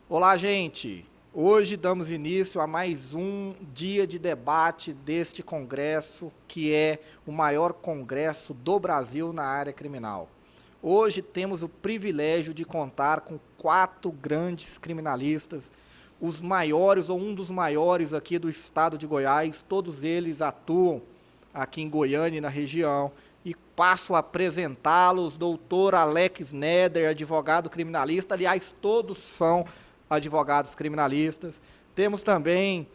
Olá, gente! Hoje damos início a mais um dia de debate deste congresso, que é o maior congresso do Brasil na área criminal. Hoje temos o privilégio de contar com 4 grandes criminalistas, os maiores ou um dos maiores aqui do estado de Goiás. Todos eles atuam aqui em Goiânia e na região. E passo a apresentá-los, doutor Alex Neder, advogado criminalista. Aliás, todos são advogados criminalistas. Temos também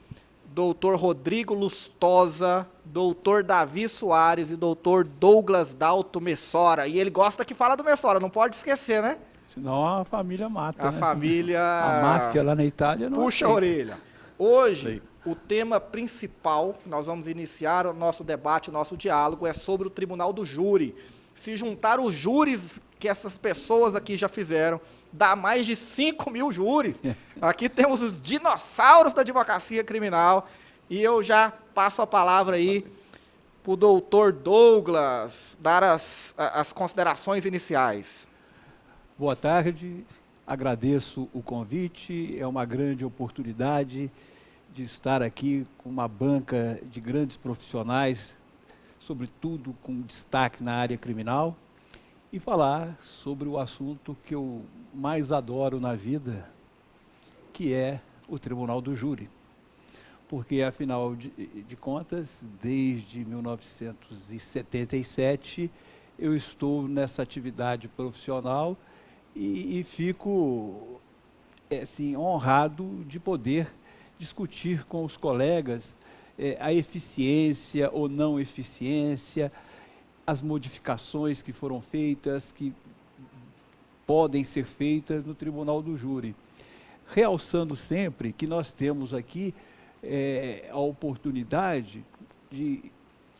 doutor Rodrigo Lustosa, doutor Davi Soares e doutor Douglas Dalto Messora. E ele gosta que fala do Messora, não pode esquecer, né? Senão a família mata, A né? família... A máfia lá na Itália não puxa a aceita. orelha. Hoje, o tema principal, nós vamos iniciar o nosso debate, o nosso diálogo, é sobre o Tribunal do Júri. Se juntar os júris que essas pessoas aqui já fizeram, dá mais de 5 mil júris. Aqui temos os dinossauros da advocacia criminal. E eu já passo a palavra aí para o doutor Douglas dar as considerações iniciais. Boa tarde, agradeço o convite, é uma grande oportunidade de estar aqui com uma banca de grandes profissionais, sobretudo com destaque na área criminal, e falar sobre o assunto que eu mais adoro na vida, que é o Tribunal do Júri. Porque, afinal de contas, desde 1977, eu estou nessa atividade profissional e fico assim, honrado de poder discutir com os colegas a eficiência ou não eficiência, as modificações que foram feitas, que podem ser feitas no Tribunal do Júri. Realçando sempre que nós temos aqui a oportunidade de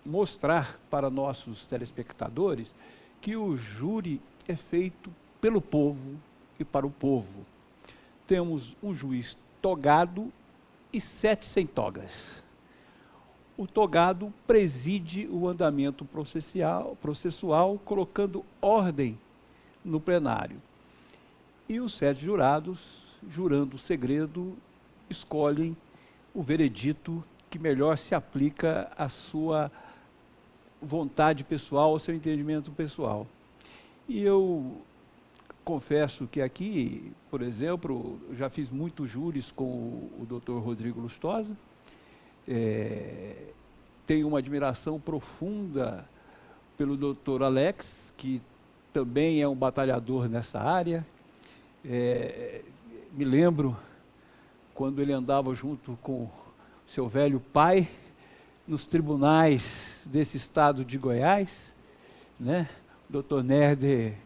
mostrar para nossos telespectadores que o júri é feito pelo povo e para o povo. Temos um juiz togado e 7 sem togas. O togado preside o andamento processual, colocando ordem no plenário. E os 7 jurados, jurando o segredo, escolhem o veredito que melhor se aplica à sua vontade pessoal, ao seu entendimento pessoal. E eu confesso que aqui, por exemplo, já fiz muitos júris com o Dr. Rodrigo Lustosa, tenho uma admiração profunda pelo Dr. Alex, que também é um batalhador nessa área. Me lembro quando ele andava junto com seu velho pai nos tribunais desse estado de Goiás, né? O Dr. Nerder,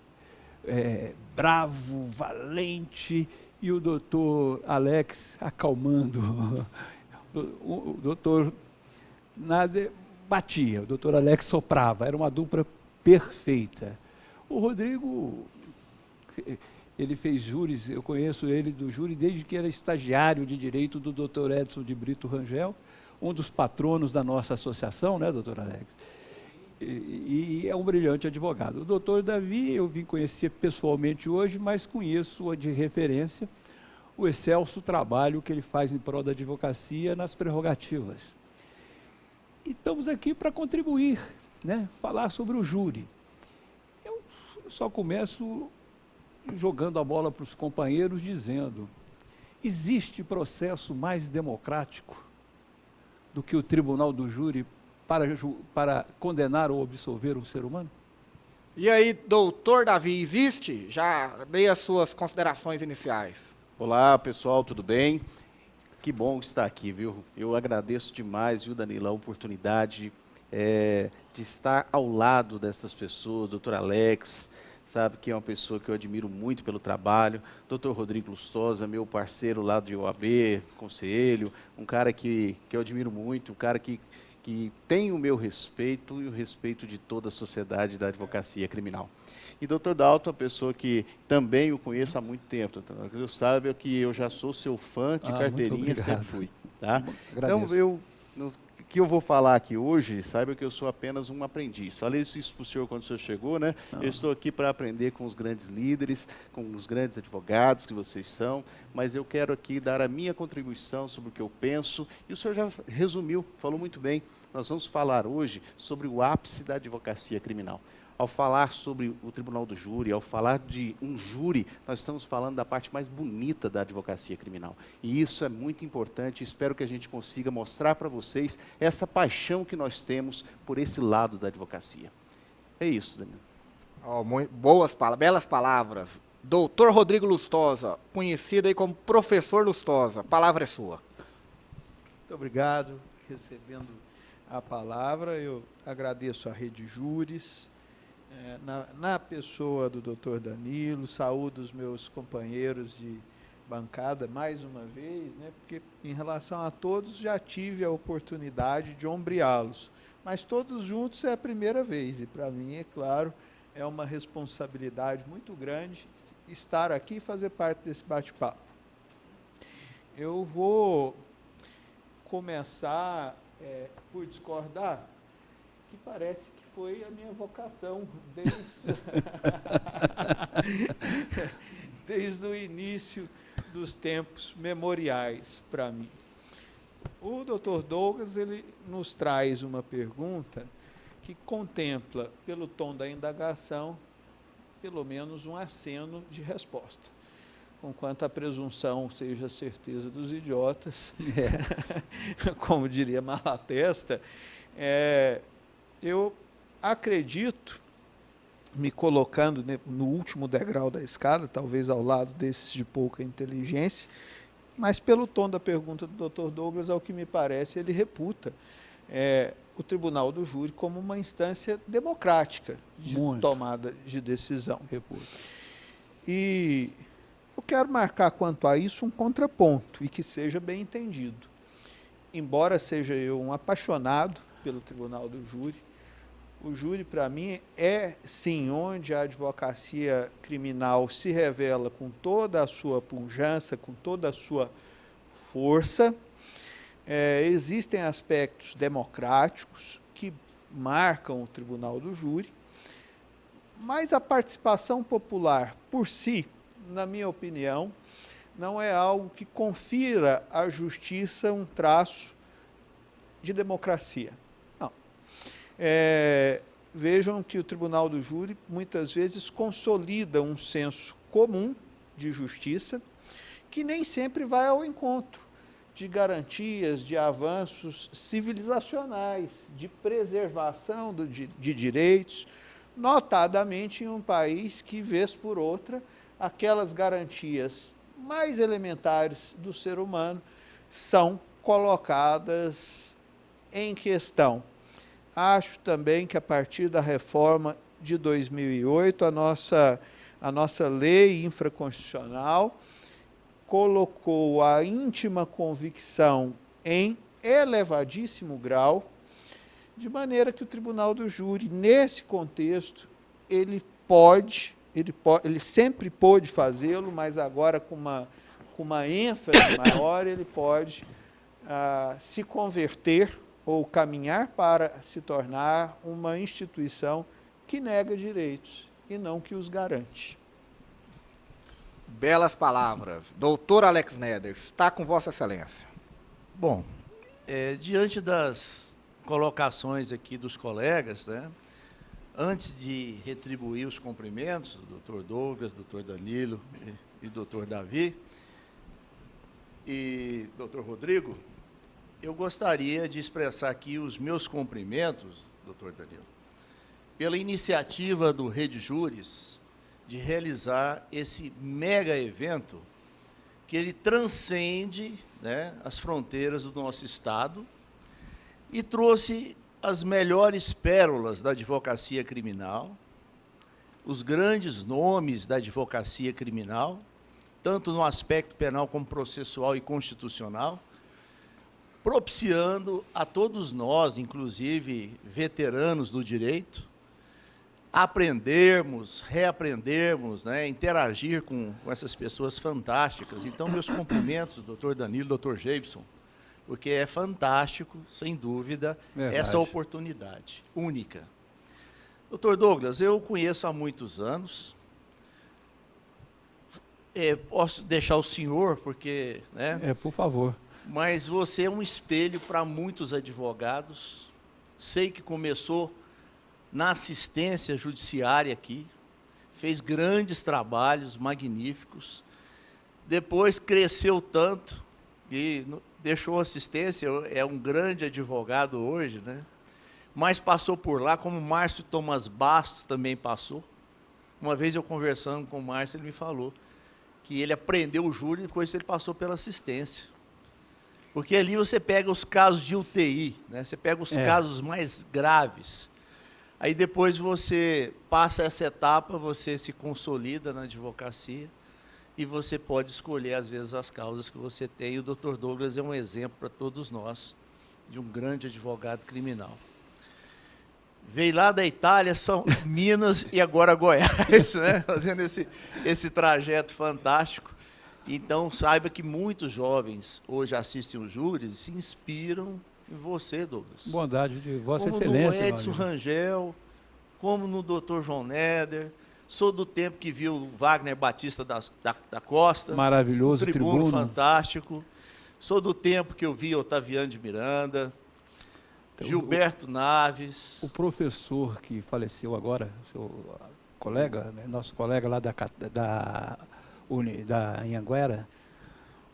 bravo, valente, e o doutor Alex acalmando. O doutor Nader batia, o doutor Alex soprava, era uma dupla perfeita. O Rodrigo, ele fez júris, eu conheço ele do júri desde que era estagiário de direito do doutor Edson de Brito Rangel, um dos patronos da nossa associação, né, doutor Alex? E é um brilhante advogado. O doutor Davi, eu vim conhecer pessoalmente hoje, mas conheço de referência o excelso trabalho que ele faz em prol da advocacia nas prerrogativas. E estamos aqui para contribuir, né, falar sobre o júri. Eu só começo jogando a bola para os companheiros, dizendo: existe processo mais democrático do que o Tribunal do Júri para condenar ou absolver um ser humano? E aí, doutor Davi, existe? Já dei as suas considerações iniciais. Olá, pessoal, tudo bem? Que bom estar aqui, viu? Eu agradeço demais, viu, Danilo, a oportunidade de estar ao lado dessas pessoas, doutor Alex, sabe, que é uma pessoa que eu admiro muito pelo trabalho, doutor Rodrigo Lustosa, meu parceiro lá de OAB, conselho, um cara que eu admiro muito, um cara que tem o meu respeito e o respeito de toda a sociedade da advocacia criminal. E doutor Dalto, uma pessoa que também o conheço há muito tempo, você sabe que eu já sou seu fã de carteirinha, sempre fui. Tá? Então, eu não que eu vou falar aqui hoje, saiba que eu sou apenas um aprendiz. Falei isso para o senhor quando o senhor chegou, né? Eu estou aqui para aprender com os grandes líderes, com os grandes advogados que vocês são, mas eu quero aqui dar a minha contribuição sobre o que eu penso, e o senhor já resumiu, falou muito bem. Nós vamos falar hoje sobre o ápice da advocacia criminal. Ao falar sobre o tribunal do júri, ao falar de um júri, nós estamos falando da parte mais bonita da advocacia criminal. E isso é muito importante, espero que a gente consiga mostrar para vocês essa paixão que nós temos por esse lado da advocacia. É isso, Danilo. Belas palavras. Doutor Rodrigo Lustosa, conhecido aí como Professor Lustosa, a palavra é sua. Muito obrigado. Recebendo a palavra, eu agradeço a Rede Júris, na pessoa do Dr. Danilo, saúdo os meus companheiros de bancada mais uma vez, né, porque em relação a todos já tive a oportunidade de ombreá-los, mas todos juntos é a primeira vez, e para mim, é claro, é uma responsabilidade muito grande estar aqui e fazer parte desse bate-papo. Eu vou começar por discordar, que parece que foi a minha vocação desde o início dos tempos memoriais para mim. O Dr. Douglas, ele nos traz uma pergunta que contempla, pelo tom da indagação, pelo menos um aceno de resposta. Conquanto a presunção seja a certeza dos idiotas, como diria Malatesta, eu acredito, me colocando no último degrau da escada, talvez ao lado desses de pouca inteligência, mas pelo tom da pergunta do Dr. Douglas, ao que me parece, ele reputa o Tribunal do Júri como uma instância democrática de tomada de decisão. Reputa. E eu quero marcar quanto a isso um contraponto, e que seja bem entendido. Embora seja eu um apaixonado pelo Tribunal do Júri, o júri, para mim, é, sim, onde a advocacia criminal se revela com toda a sua pujança, com toda a sua força. Existem aspectos democráticos que marcam o Tribunal do Júri, mas a participação popular, por si, na minha opinião, não é algo que confira à justiça um traço de democracia. Vejam que o Tribunal do Júri muitas vezes consolida um senso comum de justiça que nem sempre vai ao encontro de garantias, de avanços civilizacionais, de preservação de direitos, notadamente em um país que, vez por outra, aquelas garantias mais elementares do ser humano são colocadas em questão. Acho também que, a partir da reforma de 2008, a nossa lei infraconstitucional colocou a íntima convicção em elevadíssimo grau, de maneira que o Tribunal do Júri, nesse contexto, ele sempre pôde fazê-lo, mas agora com uma ênfase maior, ele pode se converter ou caminhar para se tornar uma instituição que nega direitos e não que os garante. Belas palavras. Doutor Alex Neder, está com Vossa Excelência. Bom, diante das colocações aqui dos colegas, né, antes de retribuir os cumprimentos do Dr. Douglas, Dr. Danilo e Dr. Davi e Dr. Rodrigo, eu gostaria de expressar aqui os meus cumprimentos, Dr. Danilo, pela iniciativa do Rede Júris de realizar esse mega evento que ele transcende, né, as fronteiras do nosso Estado e trouxe as melhores pérolas da advocacia criminal, os grandes nomes da advocacia criminal, tanto no aspecto penal como processual e constitucional, propiciando a todos nós, inclusive veteranos do direito, aprendermos, reaprendermos, né, interagir com essas pessoas fantásticas. Então, meus cumprimentos, doutor Danilo, doutor Geibson, porque é fantástico, sem dúvida, Verdade. essa oportunidade única. Doutor Douglas, eu conheço há muitos anos. Posso deixar o senhor, porque, né? Por favor. Mas você é um espelho para muitos advogados. Sei que começou na assistência judiciária aqui, fez grandes trabalhos magníficos. Depois cresceu tanto que deixou assistência, é um grande advogado hoje, né? Mas passou por lá, como o Márcio Thomas Bastos também passou. Uma vez eu conversando com o Márcio, ele me falou que ele aprendeu o júri e depois ele passou pela assistência. Porque ali você pega os casos de UTI, né? Você pega os casos mais graves. Aí depois você passa essa etapa, você se consolida na advocacia e você pode escolher, às vezes, as causas que você tem. E o Dr. Douglas é um exemplo para todos nós de um grande advogado criminal. Veio lá da Itália, São Minas e agora Goiás, né? Fazendo esse trajeto fantástico. Então, saiba que muitos jovens hoje assistem os júris e se inspiram em você, Douglas. Bondade de Vossa Como Excelência. no Edson meu amigo. Rangel, como no Dr. João Neder. Sou do tempo que viu o Wagner Batista da Costa. Maravilhoso tribuno. Fantástico. Sou do tempo que eu vi Otaviano de Miranda, Gilberto Naves. O professor que faleceu agora, seu colega, né, nosso colega lá da Anhanguera,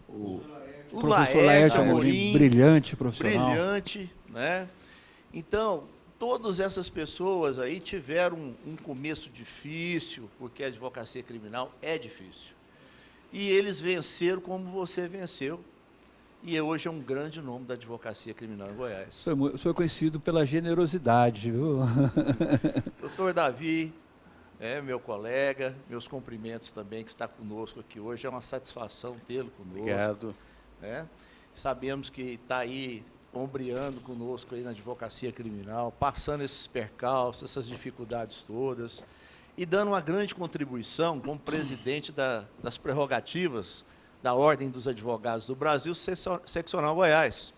o professor Laerte Amorim, brilhante profissional. Brilhante, né? Então, todas essas pessoas aí tiveram um começo difícil, porque a advocacia criminal é difícil. E eles venceram como você venceu. E hoje é um grande nome da advocacia criminal em Goiás. Sou conhecido pela generosidade, viu? Doutor Davi, meu colega, meus cumprimentos também, que está conosco aqui hoje. É uma satisfação tê-lo conosco. Obrigado. Sabemos que está aí ombreando conosco aí na advocacia criminal, passando esses percalços, essas dificuldades todas, e dando uma grande contribuição como presidente das prerrogativas da Ordem dos Advogados do Brasil, Seccional Goiás.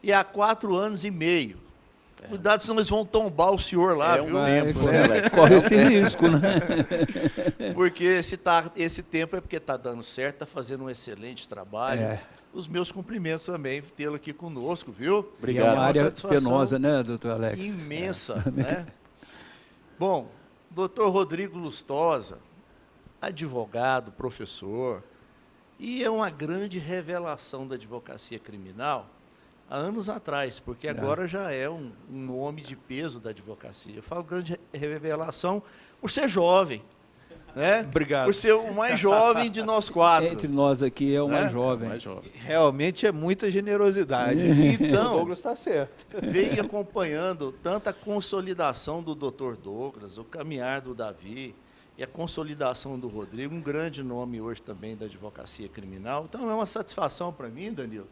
E há 4 anos e meio. Cuidado, senão eles vão tombar o senhor lá, viu? Corre esse risco, né? Porque esse tempo é porque está dando certo, está fazendo um excelente trabalho. Os meus cumprimentos também, tê-lo aqui conosco, viu? Obrigado. É uma área penosa, né, doutor Alex? Imensa, né? Bom, doutor Rodrigo Lustosa, advogado, professor, e é uma grande revelação da advocacia criminal há anos atrás, porque agora já é um nome de peso da advocacia. Eu falo grande revelação por ser jovem, né? Obrigado. Por ser o mais jovem de nós 4. Entre nós aqui é o mais jovem. Realmente é muita generosidade. Então, o Douglas está certo. Veio acompanhando tanto a consolidação do Dr. Douglas, o caminhar do Davi e a consolidação do Rodrigo, um grande nome hoje também da advocacia criminal. Então é uma satisfação para mim, Danilo,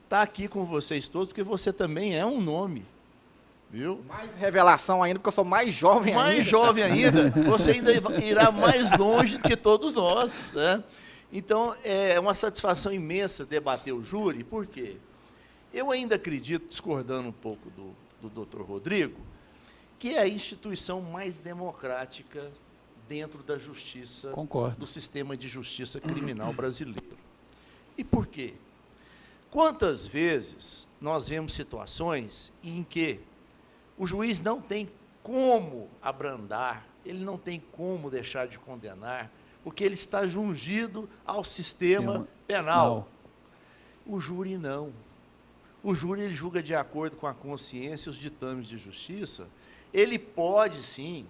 estar aqui com vocês todos, porque você também é um nome, viu? Mais revelação ainda, porque eu sou mais jovem ainda. Mais jovem ainda, você ainda irá mais longe do que todos nós, né? Então, é uma satisfação imensa debater o júri, por quê? Eu ainda acredito, discordando um pouco do Dr. Rodrigo, que é a instituição mais democrática dentro da justiça, Concordo. do sistema de justiça criminal brasileiro. E por quê? Quantas vezes nós vemos situações em que o juiz não tem como abrandar, ele não tem como deixar de condenar, porque ele está jungido ao sistema penal. O júri não. O júri ele julga de acordo com a consciência e os ditames de justiça. Ele pode, sim,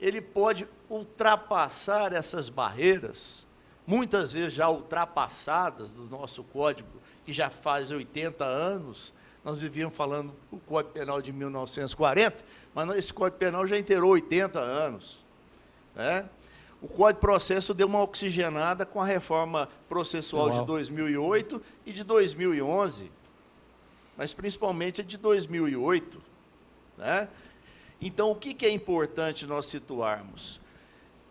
ele pode ultrapassar essas barreiras, muitas vezes já ultrapassadas do nosso Código, que já faz 80 anos. Nós vivíamos falando do Código Penal de 1940, mas esse Código Penal já inteirou 80 anos, né? O Código de Processo deu uma oxigenada com a reforma processual de 2008 e de 2011, mas principalmente a de 2008, né? Então, o que é importante nós situarmos?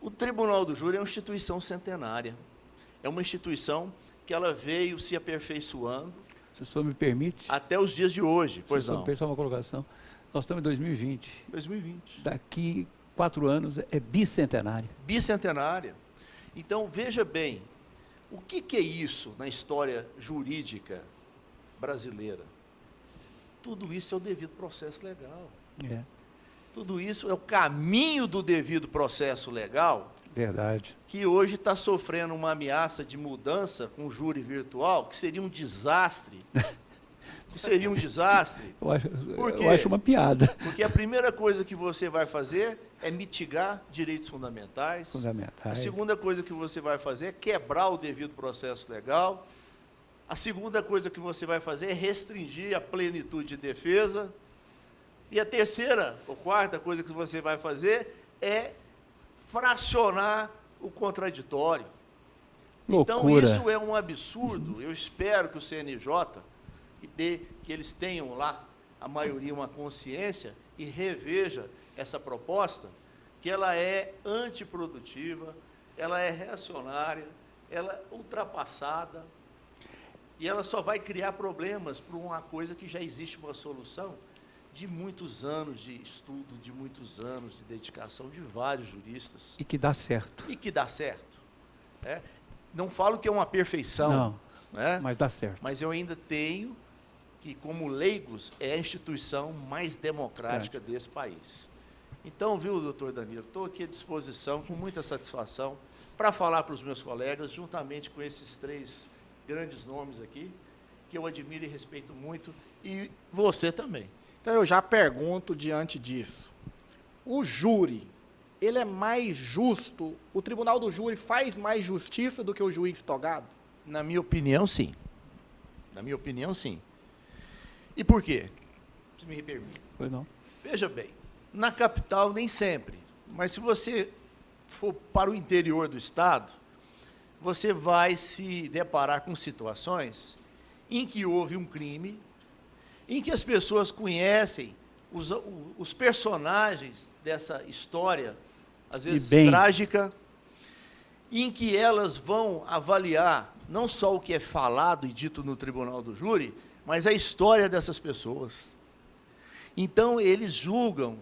O Tribunal do Júri é uma instituição centenária, é uma instituição que ela veio se aperfeiçoando. Se o senhor me permite, Até os dias de hoje, pois se o senhor não. me permite só uma colocação, nós estamos em 2020. 2020. Daqui 4 anos é bicentenário. Bicentenária. Então, veja bem, o que é isso na história jurídica brasileira? Tudo isso é o devido processo legal. É, Tudo isso é o caminho do devido processo legal, verdade. que hoje está sofrendo uma ameaça de mudança com o júri virtual, que seria um desastre. Que seria um desastre, Por quê? Eu acho uma piada. porque a primeira coisa que você vai fazer é mitigar direitos fundamentais. A Fundamentais. segunda coisa que você vai fazer é quebrar o devido processo legal. A segunda coisa que você vai fazer é restringir a plenitude de defesa. E a terceira, ou quarta coisa que você vai fazer é fracionar o contraditório. Então, Loucura. isso é um absurdo. Eu espero que o CNJ, que eles tenham lá, a maioria, uma consciência e reveja essa proposta, que ela é antiprodutiva, ela é reacionária, ela é ultrapassada, e ela só vai criar problemas para uma coisa que já existe uma solução de muitos anos de estudo, de muitos anos de dedicação de vários juristas, E que dá certo. e que dá certo. Né? Não falo que é uma perfeição, Não, né? mas dá certo. Mas eu ainda tenho que, como leigos, é a instituição mais democrática desse país. Então, viu, doutor Danilo, estou aqui à disposição, com muita satisfação, para falar para os meus colegas, juntamente com esses 3 grandes nomes aqui, que eu admiro e respeito muito, e você também. Então eu já pergunto diante disso. O júri, ele é mais justo? O tribunal do júri faz mais justiça do que o juiz togado? Na minha opinião, sim. Na minha opinião, sim. E por quê? Se me permite. Foi não? Veja bem, na capital nem sempre, mas se você for para o interior do estado, você vai se deparar com situações em que houve um crime, em que as pessoas conhecem os personagens dessa história, às vezes bem. trágica, em que elas vão avaliar não só o que é falado e dito no tribunal do júri, mas a história dessas pessoas. Então, eles julgam,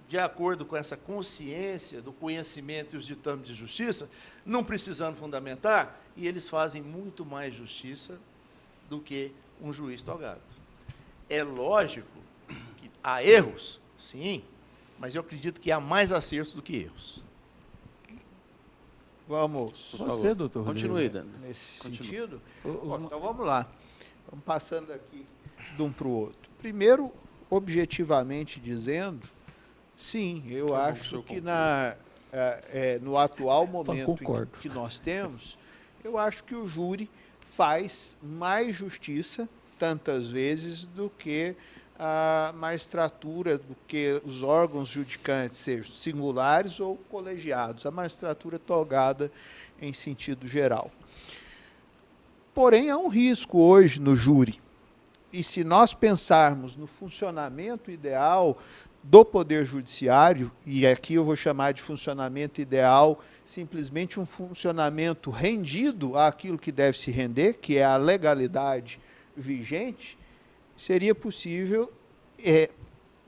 de acordo com essa consciência do conhecimento e os ditames de justiça, não precisando fundamentar, e eles fazem muito mais justiça do que um juiz togado. É lógico que há erros, sim, mas eu acredito que há mais acertos do que erros. Vamos Por Você, favor. doutor Continue, Rodrigo. Dani. nesse Continua. sentido. Os- Bom, então vamos lá. Vamos passando aqui de um para o outro. Primeiro, objetivamente dizendo, sim, eu Tá bom, acho senhor que conclua. no atual momento concordo. que nós temos, eu acho que o júri faz mais justiça, tantas vezes, do que a magistratura, do que os órgãos judicantes, sejam singulares ou colegiados, a magistratura togada em sentido geral. Porém, há um risco hoje no júri. E se nós pensarmos no funcionamento ideal do Poder Judiciário, e aqui eu vou chamar de funcionamento ideal simplesmente um funcionamento rendido àquilo que deve se render, que é a legalidade vigente, seria possível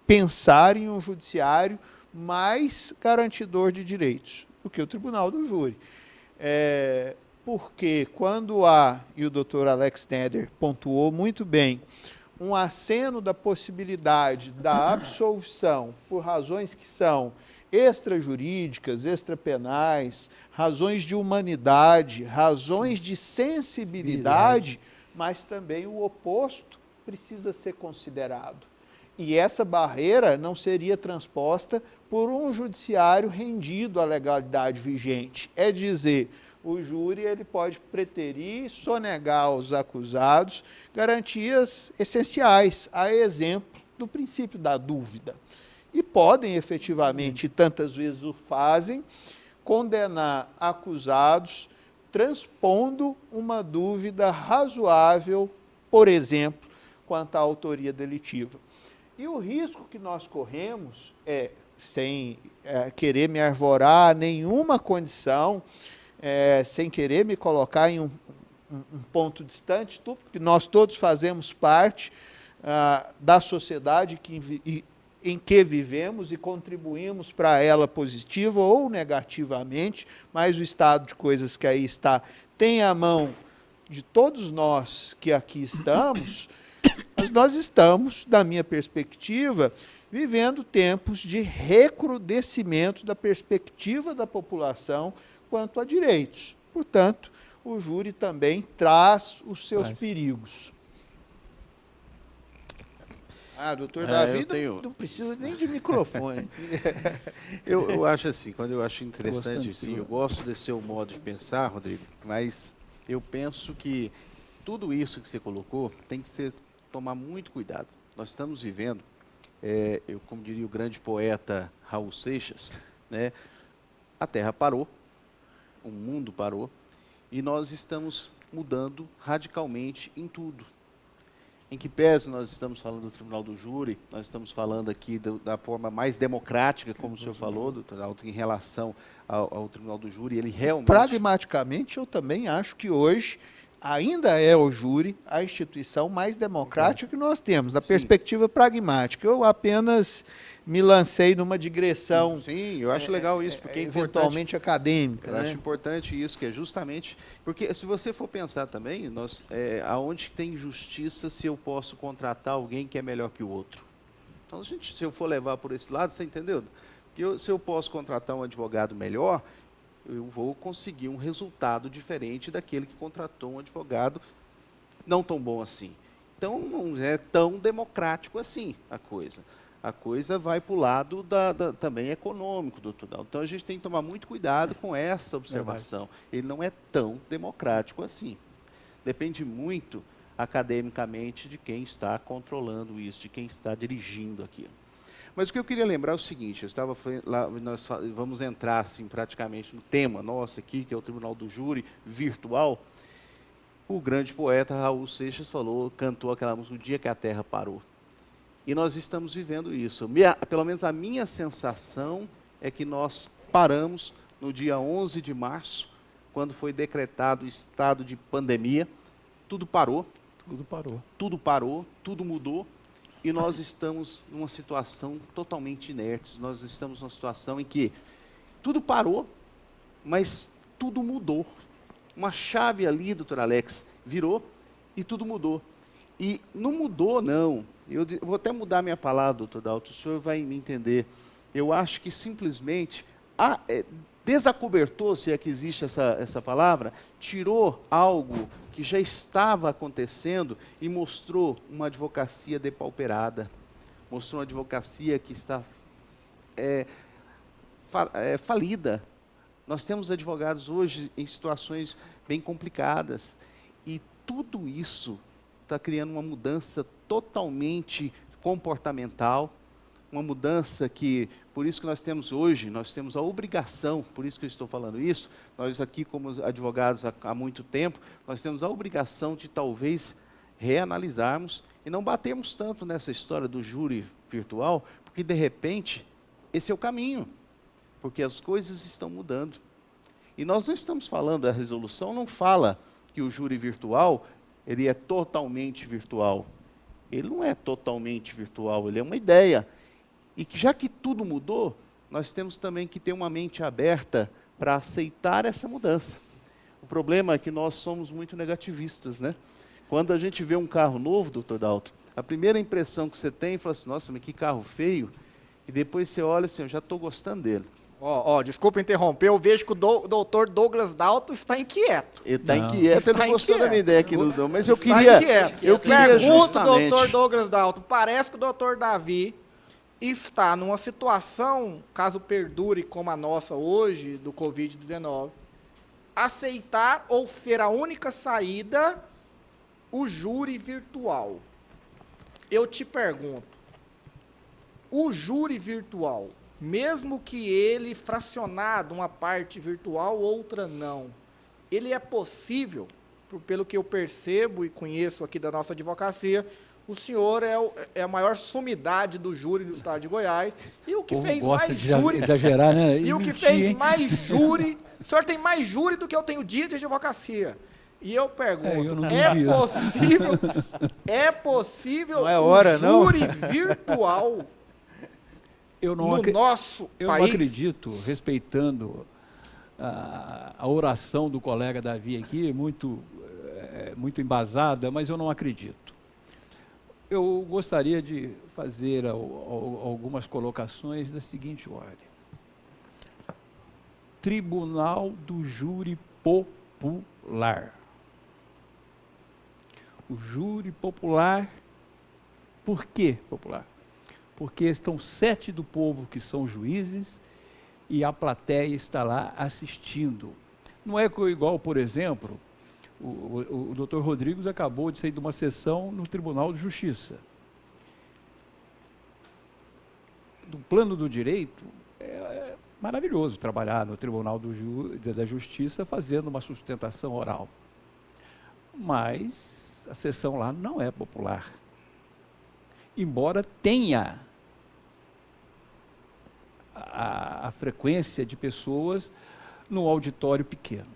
pensar em um judiciário mais garantidor de direitos do que o Tribunal do Júri. Porque quando há, e o doutor Alex Neder pontuou muito bem, um aceno da possibilidade da absolvição por razões que são extrajurídicas, extrapenais, razões de humanidade, razões de sensibilidade, mas também o oposto precisa ser considerado. E essa barreira não seria transposta por um judiciário rendido à legalidade vigente. É dizer, o júri ele pode preterir e sonegar aos acusados garantias essenciais, a exemplo do princípio da dúvida. E podem efetivamente, e tantas vezes o fazem, condenar acusados transpondo uma dúvida razoável, por exemplo, quanto à autoria delitiva. E o risco que nós corremos é, sem querer me arvorar nenhuma condição, sem querer me colocar em um ponto distante, porque nós todos fazemos parte da sociedade em que vivemos e contribuímos para ela positiva ou negativamente, mas o estado de coisas que aí está tem a mão de todos nós que aqui estamos, mas nós estamos, da minha perspectiva, vivendo tempos de recrudescimento da perspectiva da população quanto a direitos. Portanto, o júri também traz os seus perigos. Doutor Davi não precisa nem de microfone. Eu acho assim, quando eu acho interessante, assim, eu gosto desse seu modo de pensar, Rodrigo, mas eu penso que tudo isso que você colocou tem que tomar muito cuidado. Nós estamos vivendo, como diria o grande poeta Raul Seixas, né, a Terra parou, o mundo parou, e nós estamos mudando radicalmente em tudo. Em que pese nós estamos falando do Tribunal do Júri, nós estamos falando aqui da forma mais democrática, como o senhor falou, doutor Alto, em relação ao Tribunal do Júri, ele realmente... Pragmaticamente, eu também acho que hoje ainda é o júri a instituição mais democrática que nós temos, da perspectiva pragmática. Eu apenas me lancei numa digressão... Sim, eu acho legal isso, porque é eventualmente acadêmica. Eu né? acho importante isso, que é justamente... Porque se você for pensar também, aonde tem justiça se eu posso contratar alguém que é melhor que o outro? Então, se eu for levar por esse lado, você entendeu? Porque se eu posso contratar um advogado melhor, eu vou conseguir um resultado diferente daquele que contratou um advogado não tão bom assim. Então, não é tão democrático assim a coisa. A coisa vai para o lado também econômico, doutor Dalton. Então, a gente tem que tomar muito cuidado com essa observação. Ele não é tão democrático assim. Depende muito, academicamente, de quem está controlando isso, de quem está dirigindo aquilo. Mas o que eu queria lembrar é o seguinte, nós vamos entrar assim, praticamente no tema nosso aqui, que é o Tribunal do Júri virtual. O grande poeta Raul Seixas cantou aquela música, O Dia que a Terra Parou. E nós estamos vivendo isso. Pelo menos a minha sensação é que nós paramos no dia 11 de março, quando foi decretado o estado de pandemia. Tudo parou. Tudo parou, tudo mudou. E nós estamos numa situação totalmente inerte. Nós estamos numa situação em que tudo parou, mas tudo mudou. Uma chave ali, doutor Alex, virou e tudo mudou. E não mudou, não. Eu vou até mudar minha palavra, doutor Dalton, o senhor vai me entender. Eu acho que simplesmente desacobertou, se é que existe essa palavra, tirou algo que já estava acontecendo e mostrou uma advocacia depauperada, mostrou uma advocacia que está falida. Nós temos advogados hoje em situações bem complicadas e tudo isso está criando uma mudança totalmente comportamental, uma mudança que, por isso que nós temos hoje, nós temos a obrigação, por isso que eu estou falando isso, nós aqui como advogados há muito tempo, nós temos a obrigação de talvez reanalisarmos e não batermos tanto nessa história do júri virtual, porque de repente esse é o caminho, porque as coisas estão mudando. E nós não estamos falando, a resolução não fala que o júri virtual, ele é totalmente virtual. Ele não é totalmente virtual, ele é uma ideia. E que, já que tudo mudou, nós temos também que ter uma mente aberta para aceitar essa mudança. O problema é que nós somos muito negativistas, né? Quando a gente vê um carro novo, doutor Dalton, a primeira impressão que você tem, fala assim, nossa, mas que carro feio. E depois você olha assim, eu já estou gostando dele. Desculpa interromper, eu vejo que o doutor Douglas Dalton está inquieto. Ele está inquieto, ele não gostou da minha ideia aqui, mas eu Está queria... inquieto. Eu queria Pergunto, justamente... doutor Douglas Dalton, parece que o doutor Davi está numa situação, caso perdure como a nossa hoje, do Covid-19, aceitar ou ser a única saída o júri virtual. Eu te pergunto, o júri virtual, mesmo que ele fracionado, uma parte virtual, outra não, ele é possível, pelo que eu percebo e conheço aqui da nossa advocacia, o senhor é a maior sumidade do júri do estado de Goiás, e o que fez mais júri... exagerar, né? E o que fez mais júri... O senhor tem mais júri do que eu tenho dia de advocacia. E eu pergunto, eu não é duvido. possível Não é hora, um não? júri virtual Eu não, no acre- nosso eu não país? acredito, respeitando a oração do colega Davi aqui, muito embasada, mas eu não acredito. Eu gostaria de fazer algumas colocações da seguinte ordem. Tribunal do Júri Popular. O júri popular, por que popular? Porque estão 7 do povo que são juízes e a plateia está lá assistindo. Não é igual, por exemplo, o doutor Rodrigues acabou de sair de uma sessão no Tribunal de Justiça. Do plano do direito, é maravilhoso trabalhar no Tribunal da Justiça fazendo uma sustentação oral. Mas a sessão lá não é popular. Embora tenha a frequência de pessoas no auditório pequeno.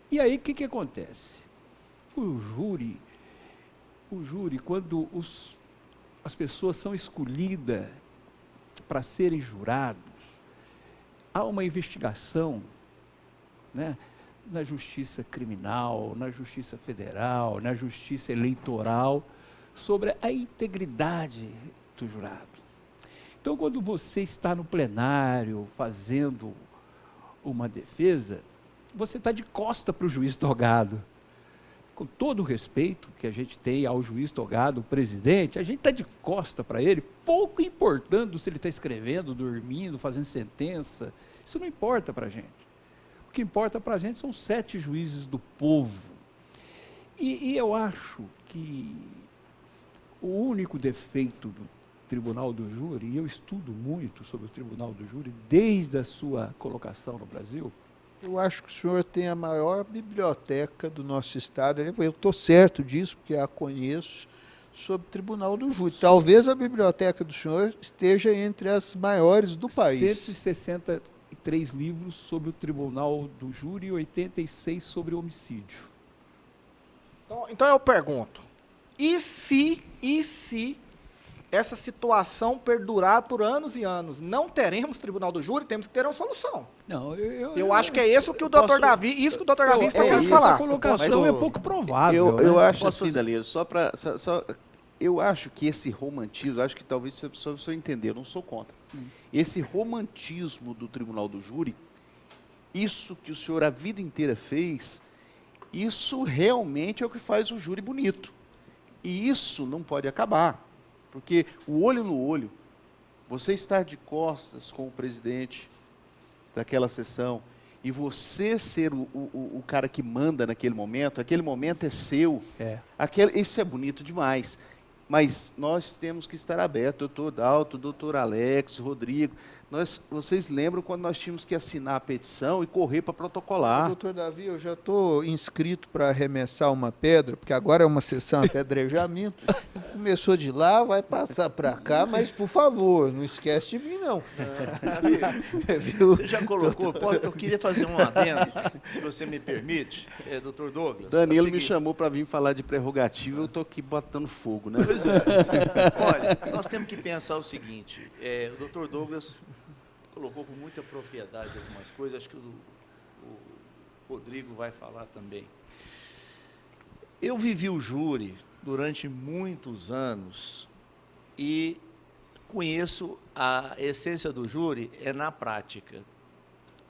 E aí, o que acontece? O júri, quando as pessoas são escolhidas para serem jurados, há uma investigação, né, na justiça criminal, na justiça federal, na justiça eleitoral, sobre a integridade do jurado. Então, quando você está no plenário fazendo uma defesa, você está de costa para o juiz togado. Com todo o respeito que a gente tem ao juiz togado, o presidente, a gente está de costa para ele, pouco importando se ele está escrevendo, dormindo, fazendo sentença. Isso não importa para a gente. O que importa para a gente são 7 juízes do povo. E eu acho que o único defeito do Tribunal do Júri, e eu estudo muito sobre o Tribunal do Júri, desde a sua colocação no Brasil. Eu acho que o senhor tem a maior biblioteca do nosso estado. Eu estou certo disso, porque a conheço, sobre o Tribunal do Júri. Talvez a biblioteca do senhor esteja entre as maiores do país. 163 livros sobre o Tribunal do Júri e 86 sobre homicídio. Então eu pergunto, e se essa situação perdurar por anos e anos? Não teremos Tribunal do Júri, temos que ter uma solução. Não, Eu acho que é isso que o doutor Davi, isso que o doutor Davi está querendo essa falar. colocação Mas é pouco provável. Eu né? acho assim, Danilo, eu acho que esse romantismo, acho que talvez só o senhor entender, eu não sou contra. Esse romantismo do Tribunal do Júri, isso que o senhor a vida inteira fez, isso realmente é o que faz o júri bonito. E isso não pode acabar, porque o olho no olho, você estar de costas com o presidente daquela sessão e você ser o cara que manda naquele momento, aquele momento é seu, isso é bonito demais. Mas nós temos que estar abertos, doutor Dalto, doutor Alex, Rodrigo. Vocês lembram quando nós tínhamos que assinar a petição e correr para protocolar? Doutor Davi, eu já estou inscrito para arremessar uma pedra, porque agora é uma sessão apedrejamento. Começou de lá, vai passar para cá, mas, por favor, não esquece de mim, não. Davi, você já colocou, eu queria fazer um adendo, se você me permite, doutor Douglas. Danilo me chamou para vir falar de prerrogativa, eu estou aqui botando fogo, né? Pois é. Olha, nós temos que pensar o seguinte, o doutor Douglas colocou com muita propriedade algumas coisas, acho que o Rodrigo vai falar também. Eu vivi o júri durante muitos anos e conheço a essência do júri é na prática.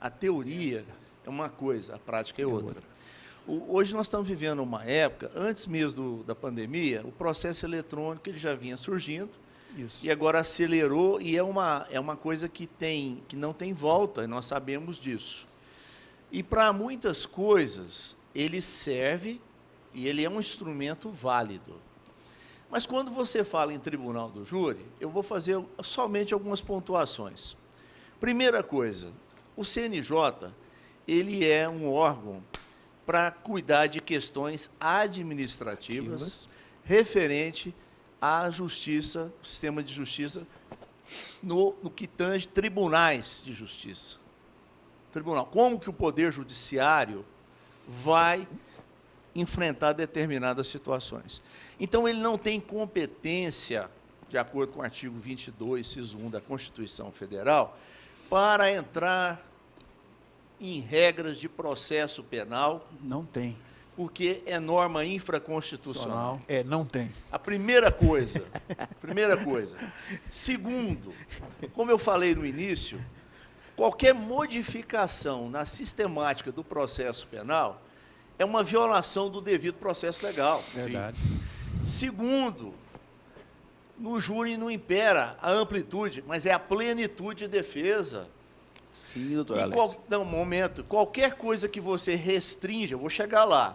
A teoria é uma coisa, a prática é outra. Hoje nós estamos vivendo uma época, antes mesmo da pandemia, o processo eletrônico ele já vinha surgindo, isso. E agora acelerou e é uma coisa que não tem volta, e nós sabemos disso. E para muitas coisas, ele serve e ele é um instrumento válido. Mas quando você fala em tribunal do júri, eu vou fazer somente algumas pontuações. Primeira coisa, o CNJ, ele é um órgão para cuidar de questões administrativas referente à justiça, o sistema de justiça, no que tange tribunais de justiça. Tribunal. Como que o Poder Judiciário vai enfrentar determinadas situações. Então, ele não tem competência, de acordo com o artigo 22, inciso 1 da Constituição Federal, para entrar em regras de processo penal, Não tem. porque é norma infraconstitucional. Não tem. A primeira coisa. Segundo, como eu falei no início, qualquer modificação na sistemática do processo penal é uma violação do devido processo legal. Verdade. Segundo, no júri não impera a amplitude, mas é a plenitude de defesa. Sim, doutor E Alex. qualquer coisa que você restringe, eu vou chegar lá,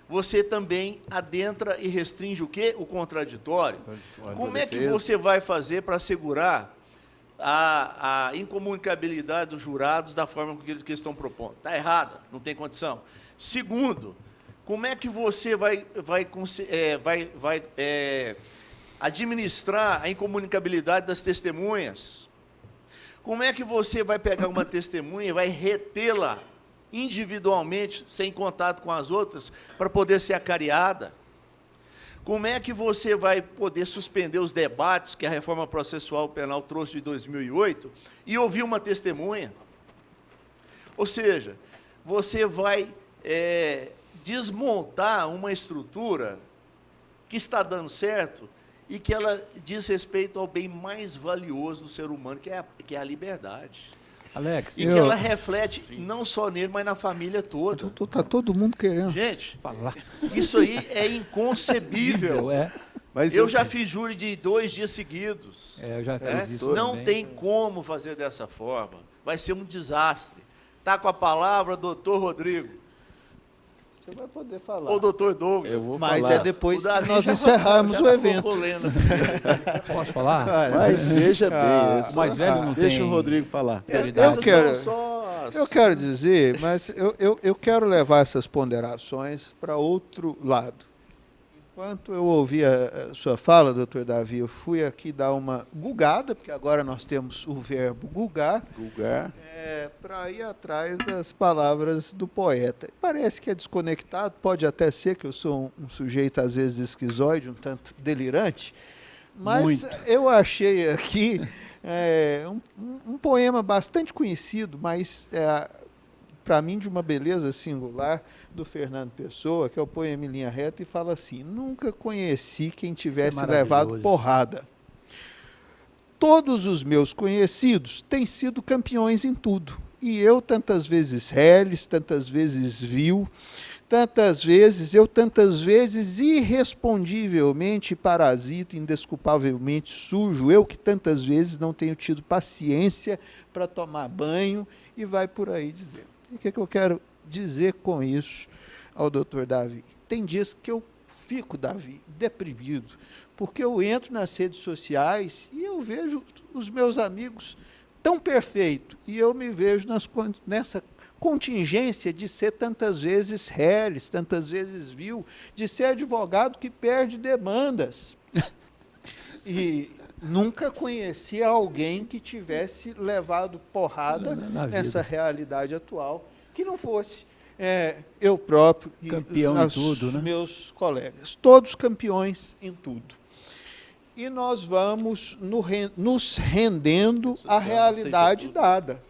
você também adentra e restringe o quê? O contraditório. Como é que você vai fazer para assegurar a incomunicabilidade dos jurados da forma que eles estão propondo? Está errada, não tem condição. Segundo, como é que você vai administrar a incomunicabilidade das testemunhas? Como é que você vai pegar uma testemunha e vai retê-la individualmente, sem contato com as outras, para poder ser acariada? Como é que você vai poder suspender os debates que a reforma processual penal trouxe de 2008 e ouvir uma testemunha? Ou seja, você vai desmontar uma estrutura que está dando certo e que ela diz respeito ao bem mais valioso do ser humano, que é a liberdade. Alex, E que ela reflete não só nele, mas na família toda. Tá todo mundo querendo. Gente, falar. isso aí é inconcebível. Mas Eu já fiz júri de 2 dias seguidos. Eu já né? fiz isso Não também. tem como fazer dessa forma. Vai ser um desastre. Está com a palavra, doutor Rodrigo, Você vai poder falar. ou doutor Douglas. Eu vou Mas falar. é depois O que Davi nós já- encerrarmos já o tá evento. polêmico. Posso falar? Mas veja Ah, bem, O mais velho não deixa tem. o Rodrigo falar. Essas quero- são só as... Eu quero dizer, mas eu quero levar essas ponderações para outro lado. Enquanto eu ouvi a sua fala, doutor Davi, eu fui aqui dar uma gulgada, porque agora nós temos o verbo gulgar, Vulgar. para ir atrás das palavras do poeta. Parece que é desconectado, pode até ser que eu sou um sujeito às vezes esquizoide, um tanto delirante, mas Muito. eu achei aqui um poema bastante conhecido, mas para mim de uma beleza singular, do Fernando Pessoa, que é o poema em linha reta, e fala assim: nunca conheci quem tivesse levado maravilhoso. porrada. Todos os meus conhecidos têm sido campeões em tudo. E eu tantas vezes reles, tantas vezes vil, tantas vezes irrespondivelmente parasita, indesculpavelmente sujo, eu que tantas vezes não tenho tido paciência para tomar banho, e vai por aí dizer. E o que eu quero dizer com isso ao doutor Davi? Tem dias que eu fico, Davi, deprimido, porque eu entro nas redes sociais e eu vejo os meus amigos tão perfeitos, e eu me vejo nessa contingência de ser tantas vezes reles, tantas vezes vil, de ser advogado que perde demandas. E nunca conheci alguém que tivesse levado porrada Na vida. nessa realidade atual, que não fosse eu próprio e Campeão em tudo, né? meus colegas. Todos campeões em tudo. E nós vamos nos rendendo à realidade dada.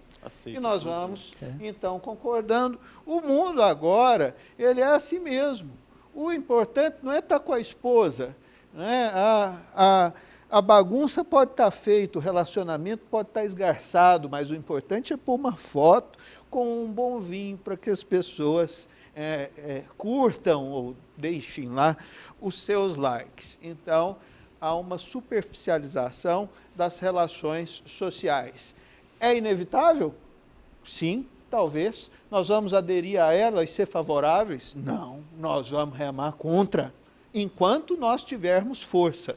E nós vamos, então, concordando. O mundo agora, ele é assim mesmo. O importante não é estar com a esposa, né? A bagunça pode estar feita, o relacionamento pode estar esgarçado, mas o importante é pôr uma foto com um bom vinho para que as pessoas curtam ou deixem lá os seus likes. Então, há uma superficialização das relações sociais. É inevitável? Sim, talvez. Nós vamos aderir a ela e ser favoráveis? Não, nós vamos remar contra, enquanto nós tivermos força.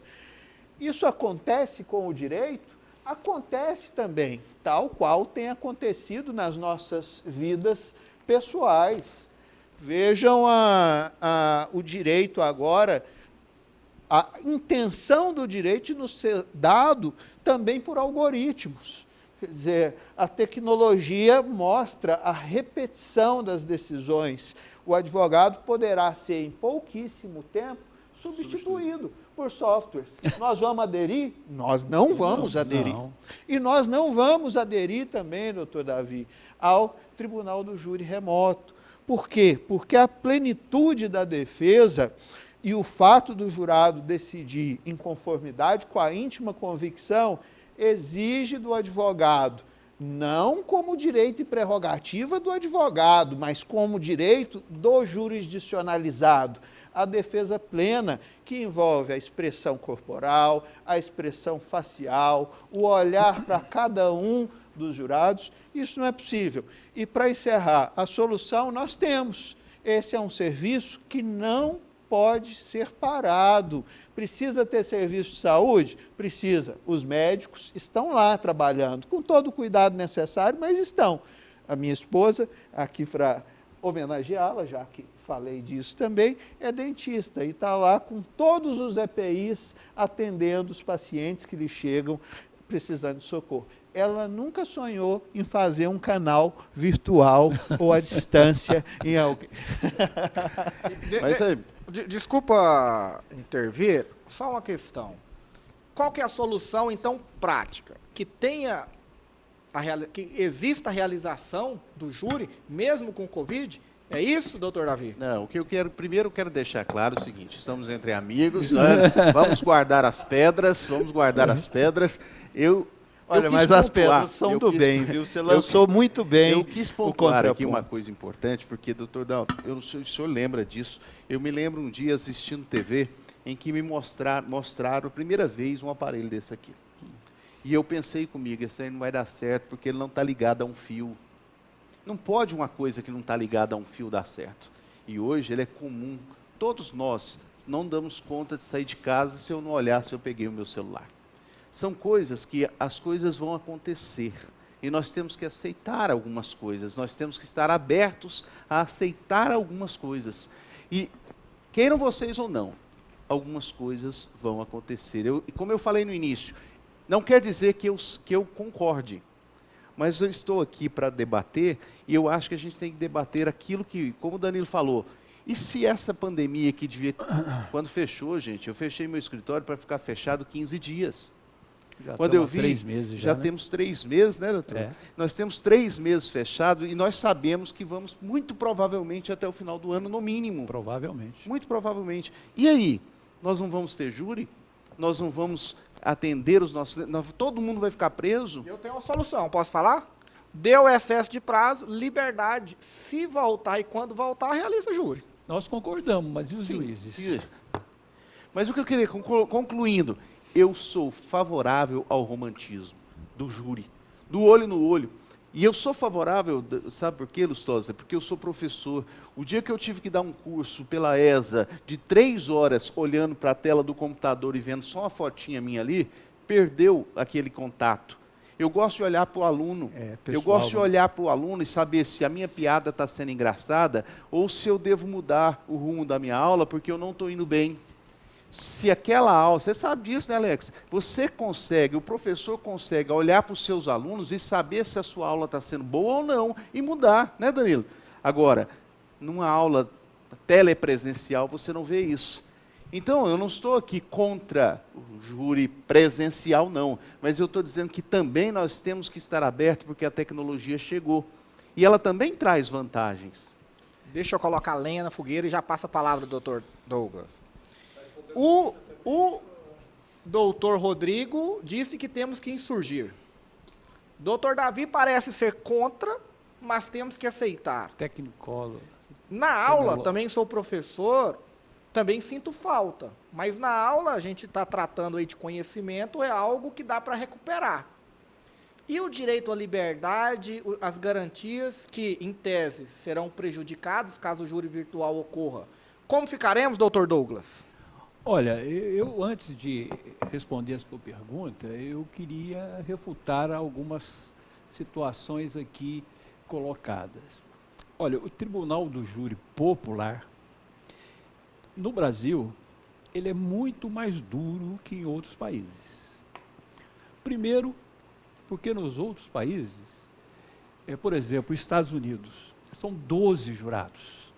Isso acontece com o direito? Acontece também, tal qual tem acontecido nas nossas vidas pessoais. Vejam o direito agora, a intenção do direito de nos ser dado também por algoritmos. Quer dizer, a tecnologia mostra a repetição das decisões. O advogado poderá ser, em pouquíssimo tempo, substituído por softwares. Nós vamos aderir? Nós não vamos aderir. Não. E nós não vamos aderir também, doutor Davi, ao Tribunal do Júri Remoto. Por quê? Porque a plenitude da defesa e o fato do jurado decidir em conformidade com a íntima convicção exige do advogado, não como direito e prerrogativa do advogado, mas como direito do jurisdicionalizado, a defesa plena, que envolve a expressão corporal, a expressão facial, o olhar para cada um dos jurados. Isso não é possível. E para encerrar, a solução nós temos. Esse é um serviço que não pode ser parado. Precisa ter serviço de saúde? Precisa. Os médicos estão lá trabalhando, com todo o cuidado necessário, mas estão. A minha esposa, aqui para homenageá-la, já que falei disso também, é dentista e está lá com todos os EPIs atendendo os pacientes que lhe chegam precisando de socorro. Ela nunca sonhou em fazer um canal virtual ou à distância em alguém. Desculpa intervir, só uma questão. Qual que é a solução, então, prática? Que tenha que exista a realização do júri, mesmo com Covid? É isso, doutor Davi? Não, o que eu quero, primeiro eu quero deixar claro o seguinte, estamos entre amigos, né? Vamos guardar as pedras, Olha, mas as pedras são do bem, viu? Você lançou muito bem. Eu quis pontuar aqui uma coisa importante, porque, doutor Dalton, eu não sei se o senhor lembra disso, eu me lembro um dia assistindo TV em que me mostraram a primeira vez um aparelho desse aqui. E eu pensei comigo, esse aí não vai dar certo, porque ele não está ligado a um fio. Não pode uma coisa que não está ligada a um fio dar certo. E hoje ele é comum. Todos nós não damos conta de sair de casa se eu não olhar se eu peguei o meu celular. São coisas que as coisas vão acontecer. E nós temos que aceitar algumas coisas. Nós temos que estar abertos a aceitar algumas coisas. E, queiram vocês ou não, algumas coisas vão acontecer. Como eu falei no início, não quer dizer que eu concorde. Mas eu estou aqui para debater, e eu acho que a gente tem que debater aquilo que, como o Danilo falou, e se essa pandemia que devia... Quando fechou, gente, eu fechei meu escritório para ficar fechado 15 dias. Quando eu vi, 3 meses já né? temos 3 meses, né, doutor? É. Nós temos 3 meses fechados e nós sabemos que vamos, muito provavelmente, até o final do ano, no mínimo. Provavelmente. Muito provavelmente. E aí? Nós não vamos ter júri? Nós não vamos atender os nossos... Todo mundo vai ficar preso? Eu tenho uma solução, posso falar? Deu excesso de prazo, liberdade. Se voltar e quando voltar, realiza o júri. Nós concordamos, mas e os juízes? Mas o que eu queria, concluindo, eu sou favorável ao romantismo, do júri, do olho no olho. E eu sou favorável, sabe por quê, Lustosa? Porque eu sou professor. O dia que eu tive que dar um curso pela ESA de 3 horas olhando para a tela do computador e vendo só uma fotinha minha ali, perdeu aquele contato. Eu gosto de olhar para o aluno. Eu gosto de olhar para o aluno e saber se a minha piada está sendo engraçada ou se eu devo mudar o rumo da minha aula porque eu não estou indo bem. Se aquela aula, você sabe disso, né, Alex? Você consegue, o professor consegue olhar para os seus alunos e saber se a sua aula está sendo boa ou não e mudar, né, Danilo? Agora, numa aula telepresencial, você não vê isso. Então, eu não estou aqui contra o júri presencial, não. Mas eu estou dizendo que também nós temos que estar abertos porque a tecnologia chegou. E ela também traz vantagens. Deixa eu colocar lenha na fogueira e já passa a palavra do doutor Douglas. O doutor Rodrigo disse que temos que insurgir. Doutor Davi parece ser contra, mas temos que aceitar. Tecnicólogo. Na aula, também sou professor, também sinto falta. Mas na aula, a gente está tratando aí de conhecimento, é algo que dá para recuperar. E o direito à liberdade, as garantias que, em tese, serão prejudicados caso o júri virtual ocorra. Como ficaremos, doutor Douglas? Olha, eu antes de responder a sua pergunta, eu queria refutar algumas situações aqui colocadas. Olha, o Tribunal do Júri Popular, no Brasil, ele é muito mais duro que em outros países. Primeiro, porque nos outros países, por exemplo, Estados Unidos, são 12 jurados,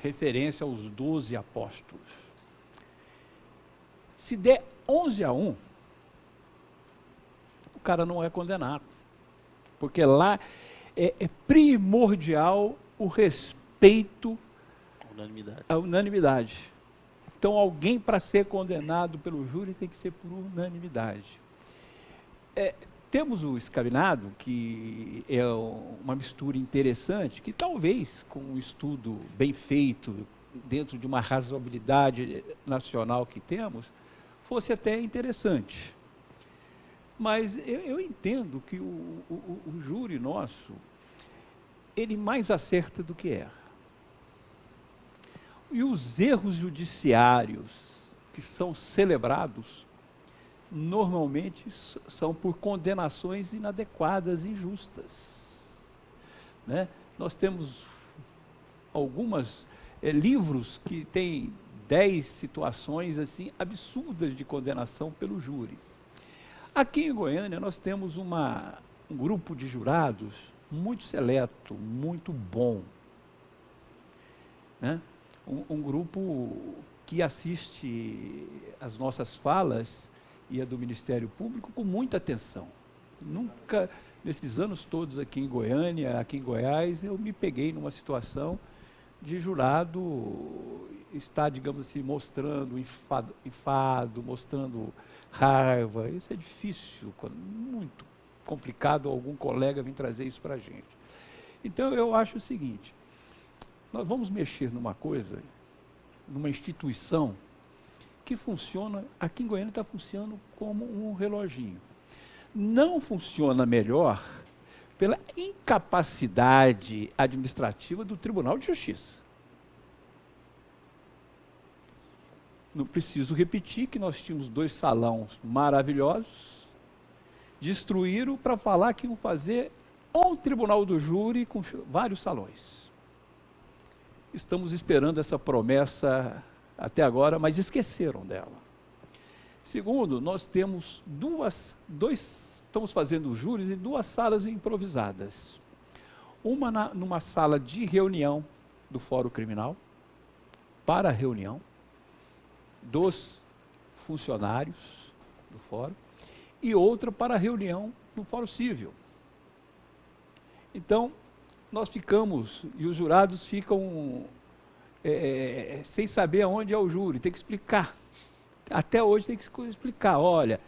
referência aos 12 apóstolos. Se der 11-1, o cara não é condenado, porque lá é primordial o respeito Unanimidade. à unanimidade. Então, alguém para ser condenado pelo júri tem que ser por unanimidade. Temos o Escabinado, que é uma mistura interessante, que talvez, com um estudo bem feito, dentro de uma razoabilidade nacional que temos, fosse até interessante. Mas eu entendo que o júri nosso, ele mais acerta do que erra. E os erros judiciários que são celebrados, normalmente são por condenações inadequadas, injustas. Né? Nós temos alguns livros que têm 10 situações assim, absurdas de condenação pelo júri. Aqui em Goiânia, nós temos um grupo de jurados muito seleto, muito bom. Né? Um grupo que assiste as nossas falas e a do Ministério Público com muita atenção. Nunca, nesses anos todos aqui em Goiânia, aqui em Goiás, eu me peguei numa situação de jurado estar, digamos assim, mostrando enfado, mostrando raiva. Isso é difícil, muito complicado algum colega vir trazer isso para a gente. Então, eu acho o seguinte, nós vamos mexer numa coisa, numa instituição que funciona, aqui em Goiânia está funcionando como um reloginho. Não funciona melhor pela incapacidade administrativa do Tribunal de Justiça. Não preciso repetir que nós tínhamos 2 salões maravilhosos, destruíram para falar que iam fazer um tribunal do júri com vários salões. Estamos esperando essa promessa até agora, mas esqueceram dela. Segundo, nós temos estamos fazendo júris em 2 salas improvisadas. Uma numa sala de reunião do Fórum Criminal, para a reunião dos funcionários do Fórum, e outra para a reunião no Fórum Civil. Então, nós ficamos, e os jurados ficam sem saber aonde é o júri, tem que explicar. Até hoje tem que explicar, olha,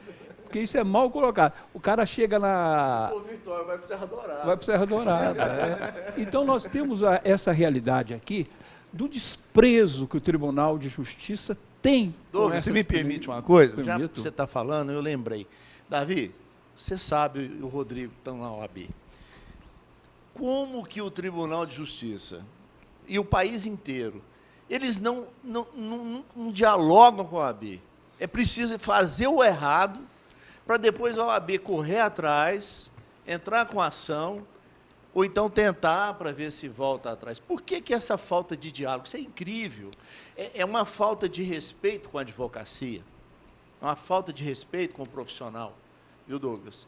porque isso é mal colocado. O cara chega Se for Vitória, vai para o Serra Dourada. Vai para o Serra Dourada. Então, nós temos essa realidade aqui do desprezo que o Tribunal de Justiça tem. Douglas, você me permite uma coisa? Já Permito. que você está falando, eu lembrei. Davi, você sabe, e o Rodrigo estão na OAB. Como que o Tribunal de Justiça e o país inteiro, eles não dialogam com a OAB? É preciso fazer o errado para depois a OAB correr atrás, entrar com ação, ou então tentar para ver se volta atrás. Por que essa falta de diálogo? Isso é incrível. É uma falta de respeito com a advocacia, é uma falta de respeito com o profissional, viu, Douglas?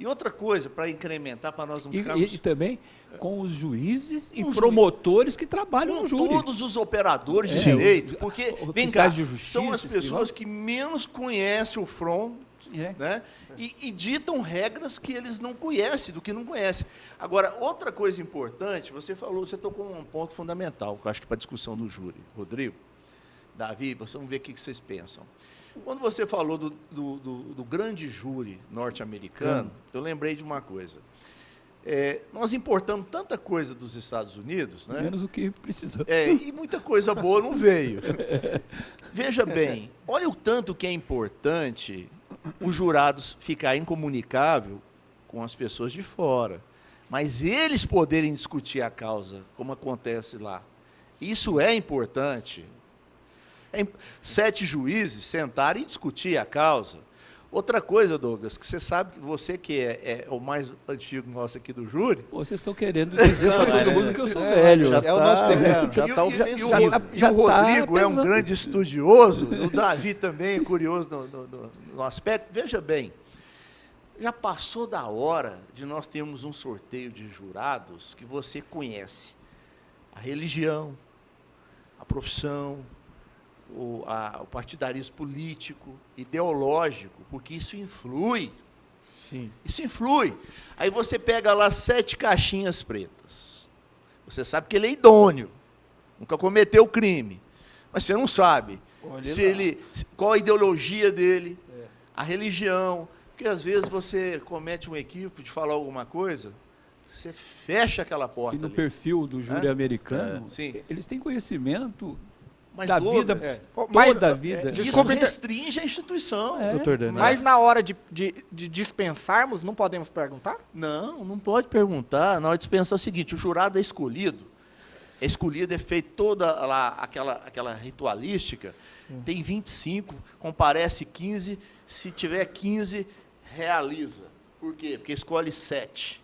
E outra coisa, para incrementar, para nós não ficarmos... E também com os juízes e promotores que trabalham no júri. Com todos os operadores de direito, porque, vem cá, de justiça, são as pessoas que menos conhecem o front, né? E ditam regras que eles não conhecem, do que não conhecem. Agora, outra coisa importante, você tocou um ponto fundamental, que eu acho que para a discussão do júri. Rodrigo, Davi, vamos ver o que vocês pensam. Quando você falou do grande júri norte-americano, eu lembrei de uma coisa. Nós importamos tanta coisa dos Estados Unidos, né? Menos o que precisamos. E muita coisa boa não veio. Veja bem, olha o tanto que é importante os jurados ficar incomunicável com as pessoas de fora, mas eles poderem discutir a causa, como acontece lá. Isso é importante. 7 juízes sentarem e discutir a causa. Outra coisa, Douglas, que você sabe, você que é o mais antigo nosso aqui do júri... Pô, vocês estão querendo dizer para todo mundo que eu sou velho. É o nosso terreno. E o Rodrigo é um grande estudioso, o Davi também é curioso no aspecto. Veja bem, Já passou da hora de nós termos um sorteio de jurados que você conhece a religião, a profissão, o partidarismo político, ideológico, porque isso influi. Sim. Isso influi. Aí você pega lá 7 caixinhas pretas. Você sabe que ele é idôneo, nunca cometeu crime, mas você não sabe qual a ideologia dele, a religião, porque às vezes você comete um equívoco de falar alguma coisa, você fecha aquela porta. E no ali. perfil do júri americano, Sim. eles têm conhecimento Mas da todas- vida, Mas, toda a vida. Isso Desculpe, restringe a instituição. Doutor Daniel. Mas na hora de dispensarmos, não podemos perguntar? Não, não pode perguntar. Na hora de dispensar é o seguinte, o jurado é feito toda lá, aquela ritualística, tem 25, comparece 15, se tiver 15, realiza. Por quê? Porque escolhe 7.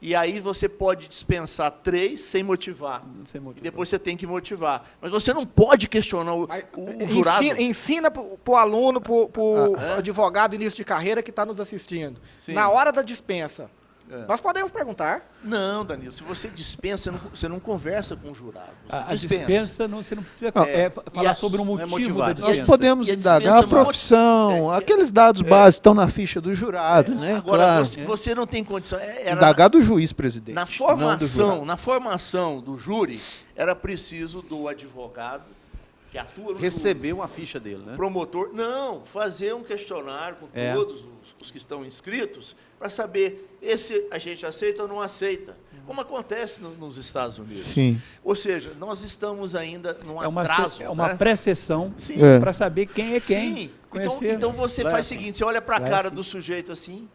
E aí você pode dispensar 3 sem motivar. Sem motivo. E depois você tem que motivar. Mas você não pode questionar o jurado. Ensina para o aluno, para o advogado início de carreira que está nos assistindo. Sim. Na hora da dispensa, nós podemos perguntar. Não, Danilo, se você dispensa, você não conversa com o jurado. Você A dispensa, você não precisa e falar a- sobre o não é motivo motivado. da Nós dispensa. podemos E a indagar dispensa a profissão, aqueles dados básicos estão na ficha do jurado, né? Agora, Claro. você não tem condição. Indagar do juiz, presidente. Na não do jurado. formação do júri, era preciso do advogado que atua no Receber uma ficha dele, né? promotor, fazer um questionário com todos os que estão inscritos para saber esse a gente aceita ou não aceita, como acontece nos Estados Unidos. Sim. Ou seja, nós estamos ainda num É uma, atraso. é uma né? pré-sessão Sim. para saber quem é quem. Sim. Conhecer. Então você faz o seguinte, você olha para a Vai cara assim. do sujeito assim,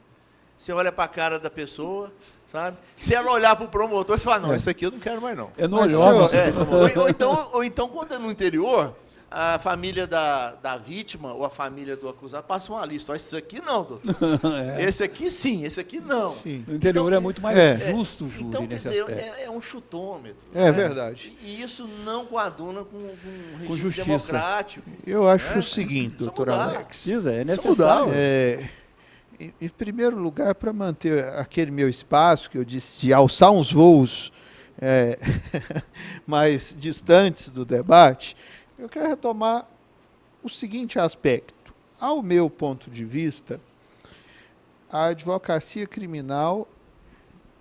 você olha para a cara da pessoa, sabe? Se ela olhar para o promotor, você fala, não, esse aqui eu não quero mais não. Eu não Mas, olhava. senhor, Ou então, quando é no interior, a família da vítima ou a família do acusado passa uma lista. Ó, esse aqui não, doutor. Esse aqui sim, esse aqui não. Sim. No interior Então, é muito mais é. justo o júri Então, quer nesse dizer, aspecto. é um chutômetro. É verdade. E isso não coaduna com um regime justiça. democrático. Eu acho o seguinte, Precisa doutor mudar. Alex. Precisa, é Precisa necessário. mudar, Em primeiro lugar, para manter aquele meu espaço, que eu disse, de alçar uns voos mais distantes do debate, eu quero retomar o seguinte aspecto. Ao meu ponto de vista, a advocacia criminal,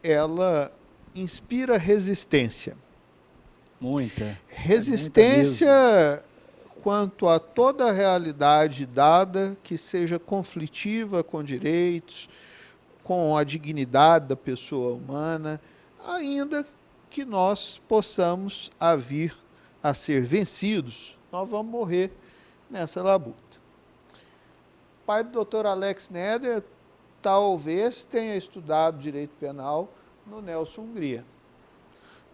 ela inspira resistência. Muita. Resistência quanto a toda a realidade dada que seja conflitiva com direitos, com a dignidade da pessoa humana, ainda que nós possamos vir a ser vencidos, nós vamos morrer nessa labuta. O pai do Dr. Alex Neder talvez tenha estudado direito penal no Nelson Hungria.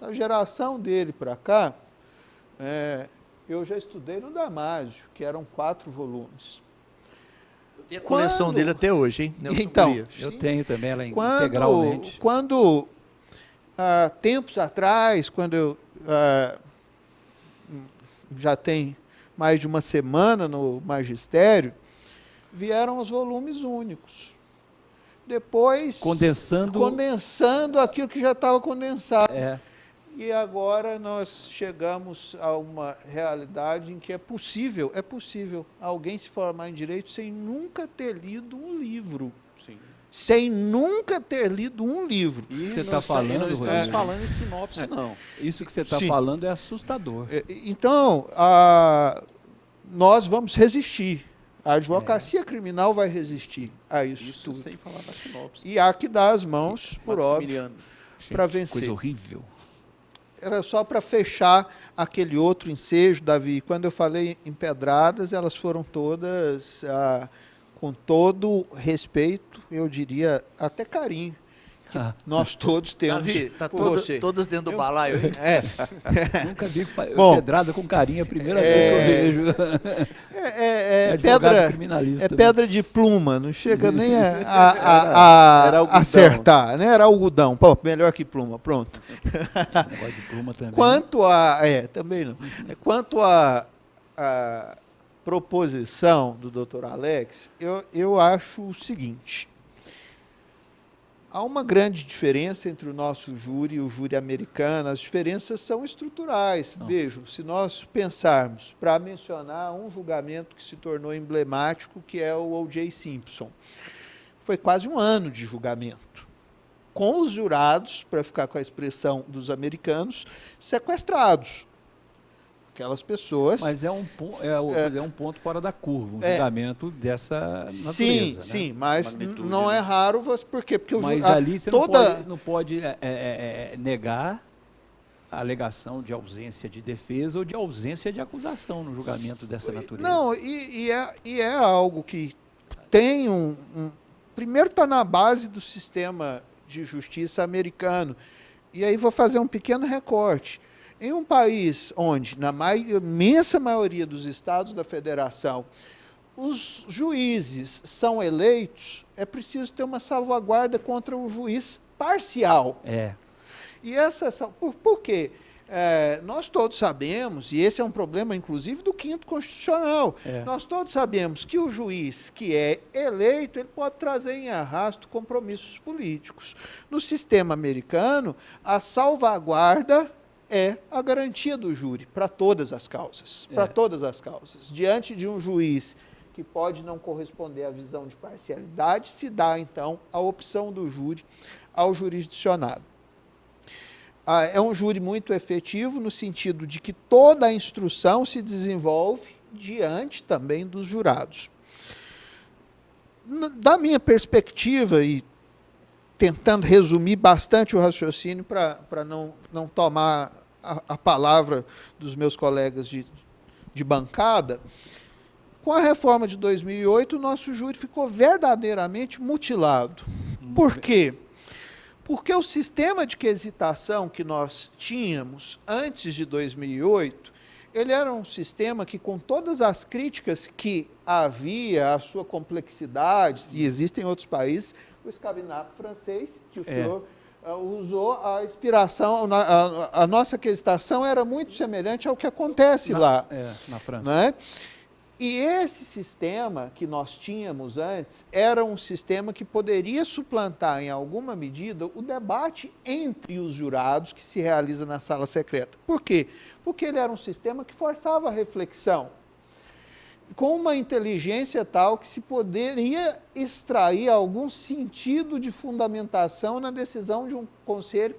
Da geração dele para cá, eu já estudei no Damásio, que eram 4 volumes. Eu tenho a coleção Quando- dele até hoje, hein? Nelson Então, Curia. Eu tenho também ela integralmente. Quando tempos atrás, quando eu já tem mais de uma semana no magistério, vieram os volumes únicos. Depois, condensando aquilo que já estava condensado. E agora nós chegamos a uma realidade em que é possível alguém se formar em direito sem nunca ter lido um livro. Sim. Sem nunca ter lido um livro. E Você não está falando, não estamos Rodrigo? falando em sinopse, não. Isso que você está Sim. falando é assustador. Então, nós vamos resistir. A advocacia criminal vai resistir a isso, Isso tudo. sem falar da sinopse. E há que dar as mãos, por óbvio, Maximiliano. para Gente, vencer. Coisa horrível. Era só para fechar aquele outro ensejo, Davi. Quando eu falei em pedradas, elas foram todas com todo respeito, eu diria até carinho. Que nós todos temos Davi, tá por você. todas dentro do balaio aí? Nunca vi Bom, pedrada com carinho, é a primeira vez que eu vejo. Pedra, criminalista. é pedra de pluma, não chega nem Era a algodão. acertar, né? Era algodão. Pô, melhor que pluma, pronto. Negócio de pluma também. Também não. Quanto à proposição do Dr. Alex, eu acho o seguinte: Há uma grande diferença entre o nosso júri e o júri americano. As diferenças são estruturais. Vejam, se nós pensarmos, para mencionar um julgamento que se tornou emblemático, que é o O.J. Simpson. Foi quase um ano de julgamento, com os jurados, para ficar com a expressão dos americanos, sequestrados. Aquelas pessoas... Mas é um ponto fora da curva, um julgamento dessa natureza. Sim, né? sim, mas Magnitude, não é raro. Por quê? Porque Mas ali você não pode negar a alegação de ausência de defesa ou de ausência de acusação no julgamento dessa natureza. Não, e é algo que tem primeiro está na base do sistema de justiça americano. E aí vou fazer um pequeno recorte. Em um país onde, na imensa maioria dos estados da federação, os juízes são eleitos, é preciso ter uma salvaguarda contra o juiz parcial. E por quê? Nós todos sabemos, e esse é um problema, inclusive, do 5º Constitucional, nós todos sabemos que o juiz que é eleito, ele pode trazer em arrasto compromissos políticos. No sistema americano, a salvaguarda é a garantia do júri para todas as causas. Para todas as causas. Diante de um juiz que pode não corresponder à visão de parcialidade, se dá, então, a opção do júri ao jurisdicionado. É um júri muito efetivo no sentido de que toda a instrução se desenvolve diante também dos jurados. Da minha perspectiva, e tentando resumir bastante o raciocínio para não tomar a palavra dos meus colegas de bancada, com a reforma de 2008, o nosso júri ficou verdadeiramente mutilado. Por quê? Porque o sistema de quesitação que nós tínhamos antes de 2008, ele era um sistema que, com todas as críticas que havia, a sua complexidade, e existem outros países, o escabinato francês, que o senhor usou, a inspiração, a nossa quesitação era muito semelhante ao que acontece lá. Na França. Né? E esse sistema que nós tínhamos antes era um sistema que poderia suplantar, em alguma medida, o debate entre os jurados que se realiza na sala secreta. Por quê? Porque ele era um sistema que forçava a reflexão, com uma inteligência tal que se poderia extrair algum sentido de fundamentação na decisão de um conselho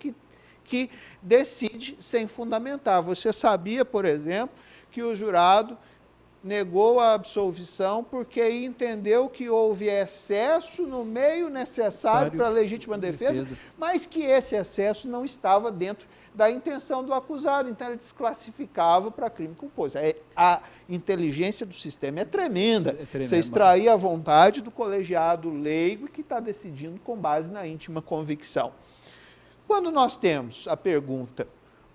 que decide sem fundamentar. Você sabia, por exemplo, que o jurado negou a absolvição porque entendeu que houve excesso no meio necessário para a legítima defesa, mas que esse excesso não estava dentro da intenção do acusado, então ele desclassificava para crime culposo. A inteligência do sistema é tremenda. Você extrair a vontade do colegiado leigo que está decidindo com base na íntima convicção. Quando nós temos a pergunta,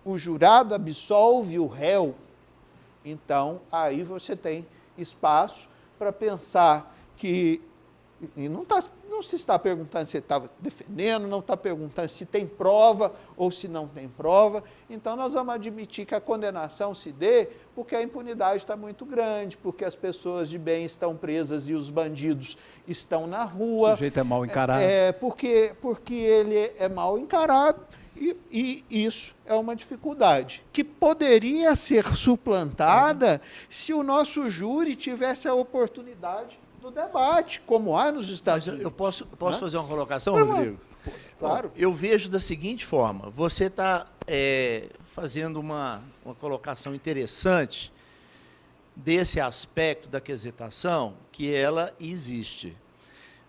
o jurado absolve o réu, então aí você tem espaço para pensar que, e não se está perguntando se ele estava defendendo, não está perguntando se tem prova ou se não tem prova. Então, nós vamos admitir que a condenação se dê porque a impunidade está muito grande, porque as pessoas de bem estão presas e os bandidos estão na rua. O sujeito é mal encarado. Porque ele é mal encarado. E isso é uma dificuldade que poderia ser suplantada se o nosso júri tivesse a oportunidade do debate, como há nos Estados Unidos. Eu posso fazer uma colocação, Rodrigo? Claro. Bom, eu vejo da seguinte forma, você está fazendo uma colocação interessante desse aspecto da quesitação, que ela existe.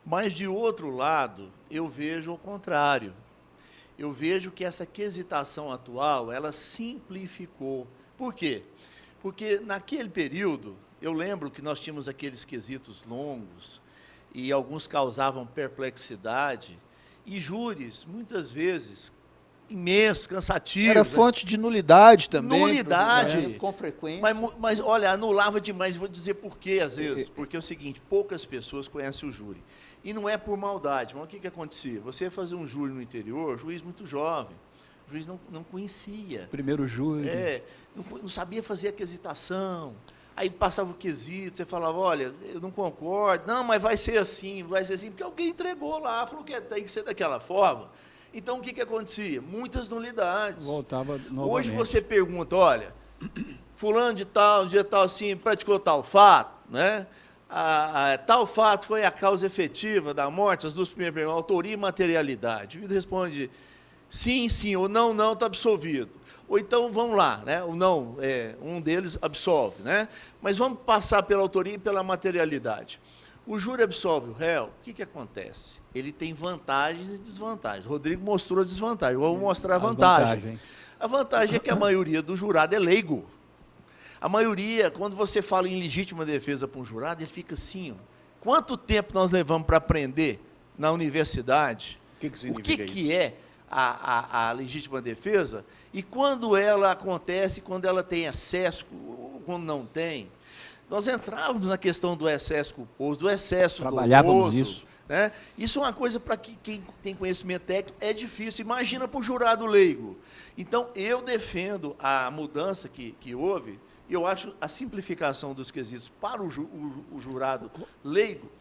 Mas, de outro lado, eu vejo o contrário. Eu vejo que essa quesitação atual, ela simplificou. Por quê? Porque naquele período, eu lembro que nós tínhamos aqueles quesitos longos, e alguns causavam perplexidade, e júris, muitas vezes, imensos, cansativos. Era fonte de nulidade também. Nulidade. Com frequência. Mas, olha, anulava demais, vou dizer por quê, às vezes. Porque é o seguinte, poucas pessoas conhecem o júri. E não é por maldade, mas o que acontecia? Você ia fazer um júri no interior, juiz muito jovem, o juiz não conhecia. Primeiro júri. Não sabia fazer a quesitação. Aí passava o quesito, você falava, olha, eu não concordo, não, mas vai ser assim, porque alguém entregou lá, falou que tem que ser daquela forma. Então, o que, que acontecia? Muitas nulidades. Voltava novamente. Hoje você pergunta, olha, fulano de tal, dia tal, assim, praticou tal fato, né? Tal fato foi a causa efetiva da morte, as duas primeiras perguntas, autoria e materialidade. O juiz responde sim, sim, ou não, não, está absolvido. Ou então, vamos lá, né? O não, um deles absolve, né? Mas vamos passar pela autoria e pela materialidade. O júri absolve o réu, o que, que acontece? Ele tem vantagens e desvantagens. O Rodrigo mostrou as desvantagens, eu vou mostrar a vantagem. A vantagem é que a maioria do jurado é leigo. A maioria, quando você fala em legítima defesa para um jurado, ele fica assim, ó, quanto tempo nós levamos para aprender na universidade? O que é a legítima defesa? E quando ela acontece, quando ela tem excesso, quando não tem? Nós entrávamos na questão do excesso culposo, do excesso Trabalhávamos doloso. isso. Né? Isso é uma coisa para quem tem conhecimento técnico, é difícil. Imagina para o jurado leigo. Então, eu defendo a mudança que houve, e eu acho a simplificação dos quesitos para o jurado leigo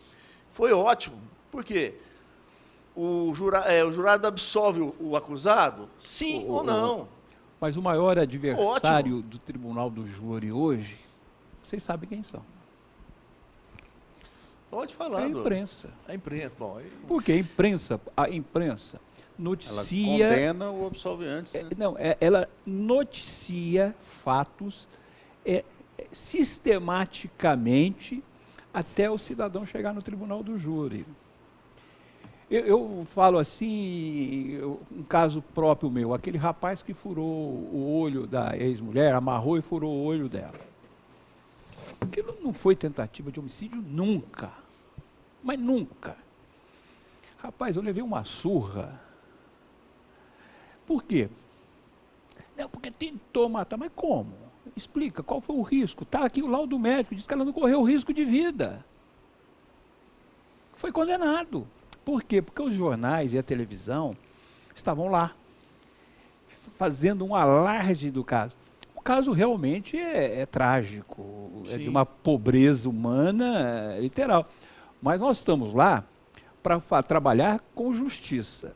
foi ótimo. Por quê? O jurado absolve o acusado? Sim ou não? Mas o maior adversário do tribunal do júri hoje, vocês sabem quem são. Pode falar, É a imprensa. A imprensa, bom. Porque a imprensa noticia... Ela condena ou absolve antes. Né? Ela noticia fatos sistematicamente até o cidadão chegar no tribunal do júri. Eu falo assim, um caso próprio meu, aquele rapaz que furou o olho da ex-mulher, amarrou e furou o olho dela. Aquilo não foi tentativa de homicídio nunca, mas nunca. Rapaz, eu levei uma surra. Por quê? Não, porque tentou matar, mas como? Explica, qual foi o risco? Está aqui o laudo médico, diz que ela não correu risco de vida. Foi condenado. Por quê? Porque os jornais e a televisão estavam lá, fazendo um alarde do caso. O caso realmente é trágico, é de uma pobreza humana literal. Mas nós estamos lá para trabalhar com justiça.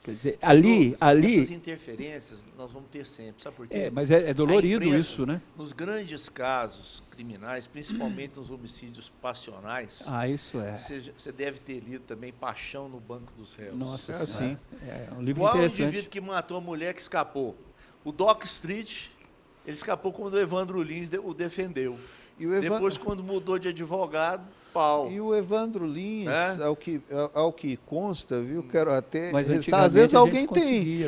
Quer dizer, essas interferências nós vamos ter sempre, sabe por quê? Mas é dolorido imprensa, isso, né? Nos grandes casos criminais, principalmente nos homicídios passionais, isso é. Você deve ter lido também Paixão no Banco dos Réus. Nossa, assim. É um livro Qual interessante. o indivíduo que matou a mulher que escapou? O Doc Street, ele escapou quando o Evandro Lins o defendeu. E depois, quando mudou de advogado, pau. E o Evandro Lins, ao que consta, viu, quero até... Mas às vezes alguém tem.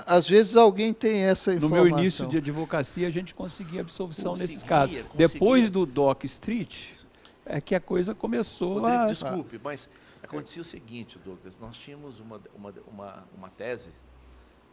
Às vezes alguém tem essa informação. No meu início de advocacia, a gente conseguia absolvição nesses casos. Depois do Doc Street, é que a coisa começou Rodrigo, desculpe, mas acontecia o seguinte, Douglas, nós tínhamos uma tese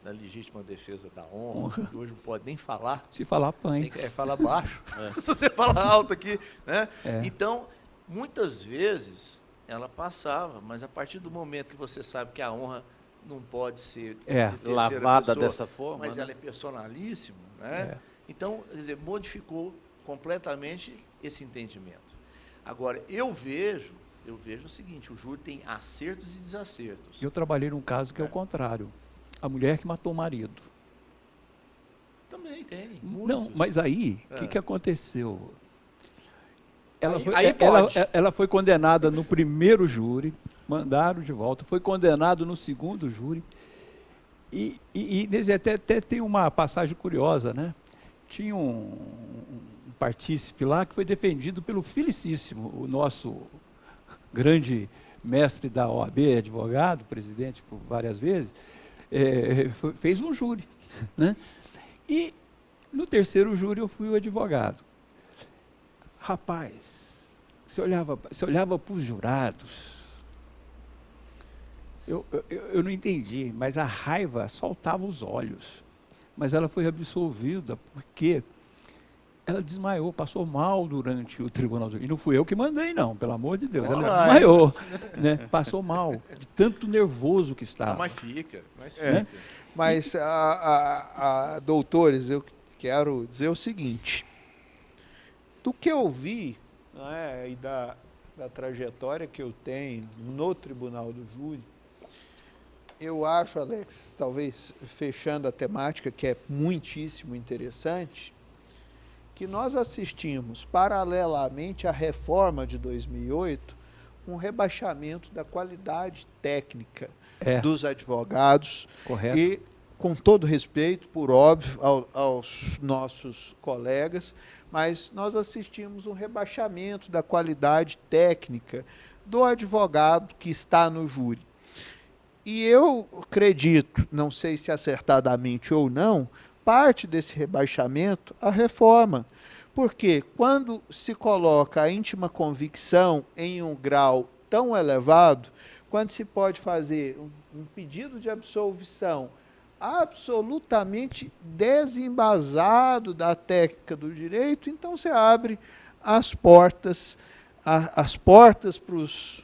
da legítima defesa da honra, que hoje não pode nem falar. Se falar, apanha. Fala baixo. Se você falar alto aqui, né? Então, muitas vezes, ela passava, mas a partir do momento que você sabe que a honra não pode ser de lavada pessoa, dessa forma, mas né? ela é personalíssima, né? Então, quer dizer, modificou completamente esse entendimento. Agora, eu vejo o seguinte, o júri tem acertos e desacertos. Eu trabalhei num caso que é o contrário. A mulher que matou o marido. Também tem. Não, mas aí, o que aconteceu? Ela foi condenada no primeiro júri, mandaram de volta, foi condenado no segundo júri, e até tem uma passagem curiosa, né? Tinha um partícipe lá que foi defendido pelo Felicíssimo, o nosso grande mestre da OAB, advogado, presidente por várias vezes, fez um júri, né? E no terceiro júri eu fui o advogado. Rapaz, você olhava para os jurados, eu não entendi, mas a raiva saltava os olhos. Mas ela foi absolvida porque ela desmaiou, passou mal durante o tribunal. E não fui eu que mandei, não, pelo amor de Deus. Ela desmaiou, né? Passou mal, de tanto nervoso que estava. Mas fica. Né? Mas, doutores, eu quero dizer o seguinte. do que eu vi, né, e da trajetória que eu tenho no Tribunal do Júri, eu acho, Alex, talvez fechando a temática, que é muitíssimo interessante, que nós assistimos, paralelamente à reforma de 2008, um rebaixamento da qualidade técnica dos advogados. Correto. E, com todo respeito, por óbvio, aos nossos colegas, mas nós assistimos um rebaixamento da qualidade técnica do advogado que está no júri. E eu acredito, não sei se acertadamente ou não, parte desse rebaixamento a reforma. Porque quando se coloca a íntima convicção em um grau tão elevado, quando se pode fazer um pedido de absolvição absolutamente desembasado da técnica do direito, então você abre as portas para os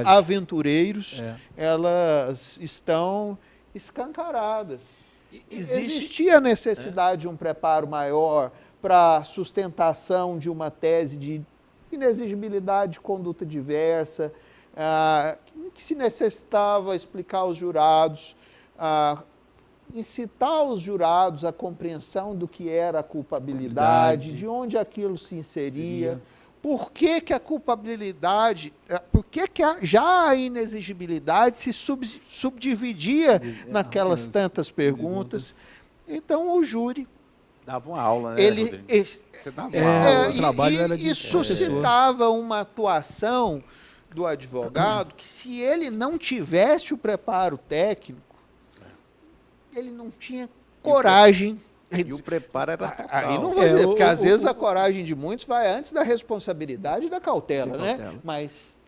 aventureiros, elas estão escancaradas. Existia necessidade de um preparo maior para sustentação de uma tese de inexigibilidade de conduta diversa, que se necessitava explicar aos jurados, incitar os jurados à compreensão do que era a culpabilidade, de onde aquilo se inseria, por que que a culpabilidade, por que que já a inexigibilidade se subdividia naquelas tantas perguntas. Então o júri dava uma aula, né, o trabalho era de suscitava uma atuação do advogado que, se ele não tivesse o preparo técnico, ele não tinha coragem. E o preparo era total. Aí não vou dizer, porque às vezes a coragem de muitos vai antes da responsabilidade e da cautela, né? Mas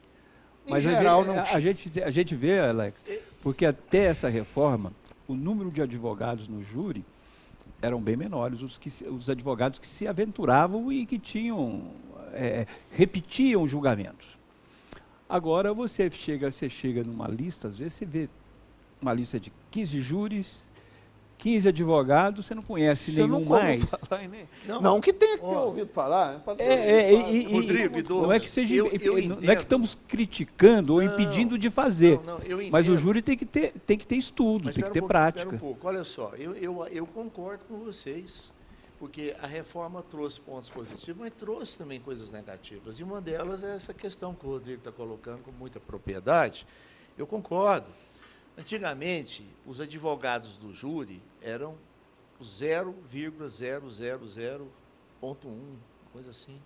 em geral não tinha. A gente vê, Alex, porque até essa reforma, o número de advogados no júri eram bem menores, os advogados que se aventuravam e que repetiam julgamentos. Agora você chega numa lista, às vezes você vê uma lista de 15 júris, 15 advogados, você não conhece nenhum mais. Não que tenha que ter ouvido falar. Rodrigo, não é que estamos criticando ou impedindo de fazer, mas o júri tem que ter estudo, tem que ter prática. Espera um pouco, olha só, eu concordo com vocês, porque a reforma trouxe pontos positivos, mas trouxe também coisas negativas, e uma delas é essa questão que o Rodrigo está colocando com muita propriedade. Eu concordo. Antigamente, os advogados do júri eram 0,000.1, coisa assim,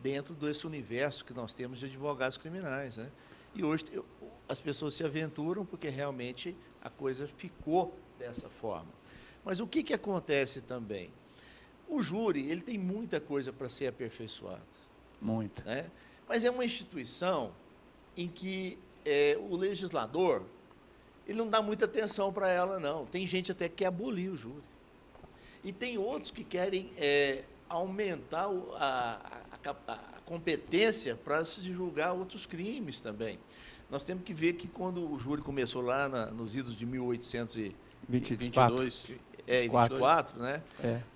dentro desse universo que nós temos de advogados criminais, né? E hoje as pessoas se aventuram porque realmente a coisa ficou dessa forma. Mas o que acontece também? O júri, ele tem muita coisa para ser aperfeiçoado. Muita. Né? Mas é uma instituição em que o legislador, ele não dá muita atenção para ela, não. Tem gente até que quer abolir o júri. E tem outros que querem aumentar a competência para se julgar outros crimes também. Nós temos que ver que quando o júri começou lá nos idos de 1822, 24, né?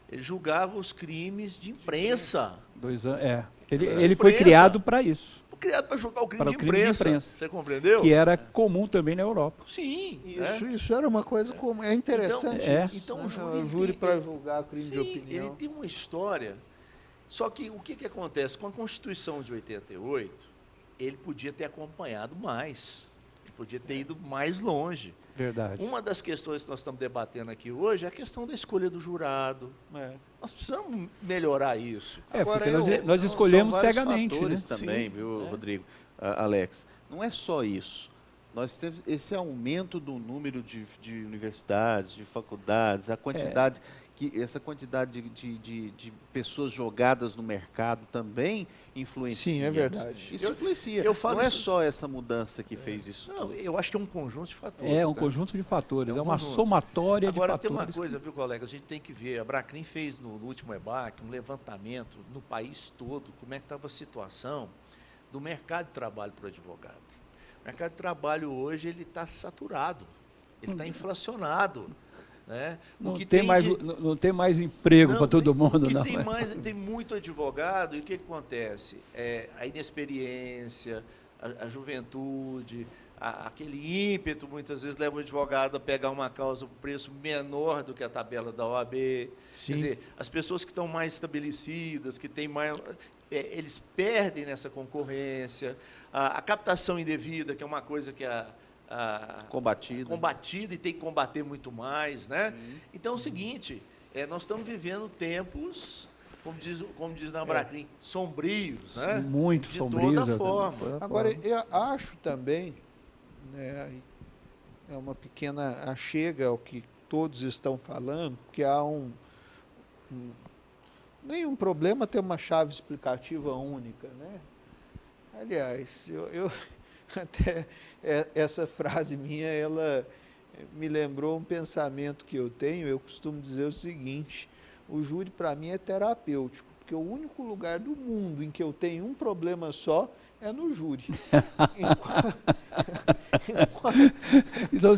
Ele julgava os crimes de imprensa. 2 anos, Ele foi criado para isso. Criado para julgar o crime de imprensa. Você compreendeu? Que era comum também na Europa. Sim. Isso era uma coisa comum. É interessante. Então o júri para julgar crime de opinião. Ele tem uma história. Só que o que acontece? Com a Constituição de 88, ele podia ter acompanhado mais. Ele podia ter ido mais longe. Verdade. Uma das questões que nós estamos debatendo aqui hoje é a questão da escolha do jurado. Nós precisamos melhorar isso. Agora, porque nós escolhemos são cegamente, fatores né? também, viu, Rodrigo, Alex? Não é só isso. Nós temos esse aumento do número de universidades, de faculdades, essa quantidade de pessoas jogadas no mercado também influencia. Sim, é verdade. Isso influencia. Não é só essa mudança que fez isso. Não, eu acho que é um conjunto de fatores. É um conjunto de fatores, é uma somatória de fatores. Agora, tem uma coisa, viu, colega, a gente tem que ver, a Bracrim fez no último EBAC um levantamento no país todo, como é que estava a situação do mercado de trabalho para o advogado. O mercado de trabalho hoje ele está saturado, ele está inflacionado. né? Não tem mais emprego para todo mundo, não. Tem muito advogado, e o que acontece? A inexperiência, a juventude, aquele ímpeto, muitas vezes, leva o advogado a pegar uma causa por preço menor do que a tabela da OAB. Sim. Quer dizer, as pessoas que estão mais estabelecidas, que têm mais... eles perdem nessa concorrência. A captação indevida, que é uma coisa que combatida e tem que combater muito mais, né? Então, é o seguinte, nós estamos vivendo tempos, como diz na Abracrim, sombrios, né? Muito sombrios. De toda forma. Agora, eu acho também, né, é uma pequena achega ao que todos estão falando, que há nenhum problema ter uma chave explicativa única, né? Aliás, eu até essa frase minha, ela me lembrou um pensamento que eu tenho. Eu costumo dizer o seguinte: o júri para mim é terapêutico, porque o único lugar do mundo em que eu tenho um problema só é no júri. Então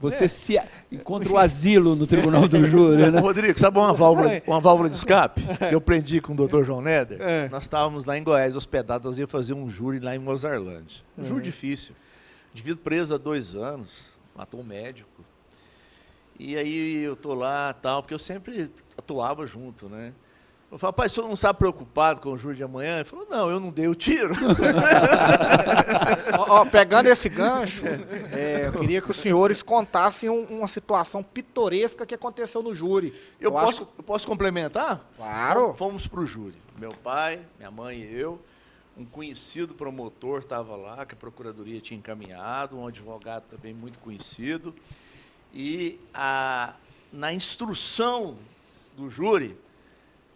você se encontra o asilo no tribunal do júri, né? Rodrigo, sabe uma válvula de escape que eu aprendi com o Dr. João Neder? Nós estávamos lá em Goiás hospedados, nós íamos fazer um júri lá em Mozarlândia. Um júri difícil. Indivíduo preso há 2 anos, matou um médico. E aí eu estou lá, tal, porque eu sempre atuava junto, né? Eu falo, pai, o senhor não está preocupado com o júri de amanhã? Ele falou, não, eu não dei o tiro. Pegando esse gancho, eu queria que os senhores contassem uma situação pitoresca que aconteceu no júri. Eu posso complementar? Claro. Fomos para o júri. Meu pai, minha mãe e eu. Um conhecido promotor estava lá, que a procuradoria tinha encaminhado, um advogado também muito conhecido. E na instrução do júri,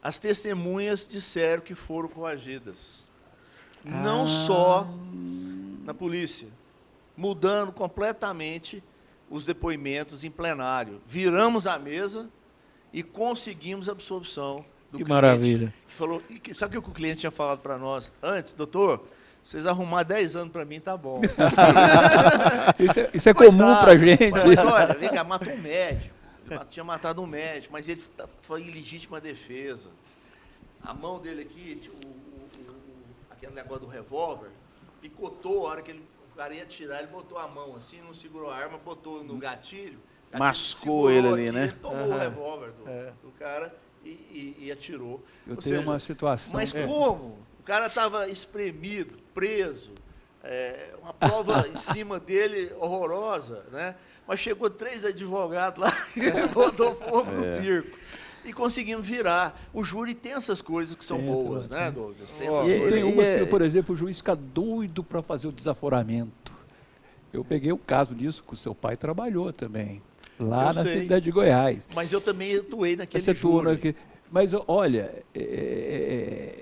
as testemunhas disseram que foram coagidas. Não só na polícia, mudando completamente os depoimentos em plenário. Viramos a mesa e conseguimos a absolvição do cliente. Que maravilha. Que falou, sabe o que o cliente tinha falado para nós antes? Doutor, vocês arrumar 10 anos para mim, tá bom. Isso é comum para a gente. Mas olha, vem cá, matou um médico. Ele tinha matado um médico, mas ele foi em legítima defesa. A mão dele aqui, aquele negócio do revólver, picotou. A hora que o cara ia atirar, ele botou a mão assim, não segurou a arma, botou no gatilho. Mascou ele ali, aqui, né? Ele tomou o revólver do cara e atirou. Eu tenho uma situação. Mas como? O cara estava espremido, preso, uma prova em cima dele horrorosa, né? Mas chegou 3 advogados lá e botou fogo no circo. E conseguimos virar. O júri tem essas coisas que são boas, né, Douglas? Tem essas coisas. Tem umas que, por exemplo, o juiz fica doido para fazer o desaforamento. Eu peguei um caso disso que o seu pai trabalhou também, lá na cidade de Goiás. Mas eu também atuei naquele júri. Mas, olha...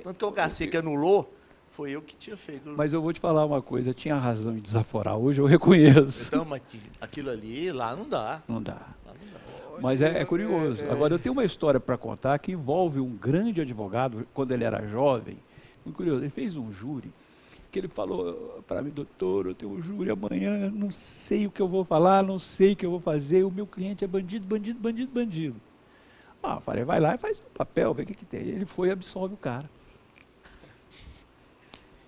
Tanto que o HC que anulou, foi eu que tinha feito. Mas eu vou te falar uma coisa, tinha razão em desaforar, hoje eu reconheço. Então, mas aquilo ali, lá não dá. Não dá. Mas é curioso. Agora, eu tenho uma história para contar que envolve um grande advogado, quando ele era jovem, muito curioso, ele fez um júri, que ele falou para mim, doutor, eu tenho um júri amanhã, não sei o que eu vou falar, não sei o que eu vou fazer, o meu cliente é bandido, bandido, bandido, bandido. Eu falei, vai lá e faz o papel, vê o que tem. Ele foi e absolve o cara.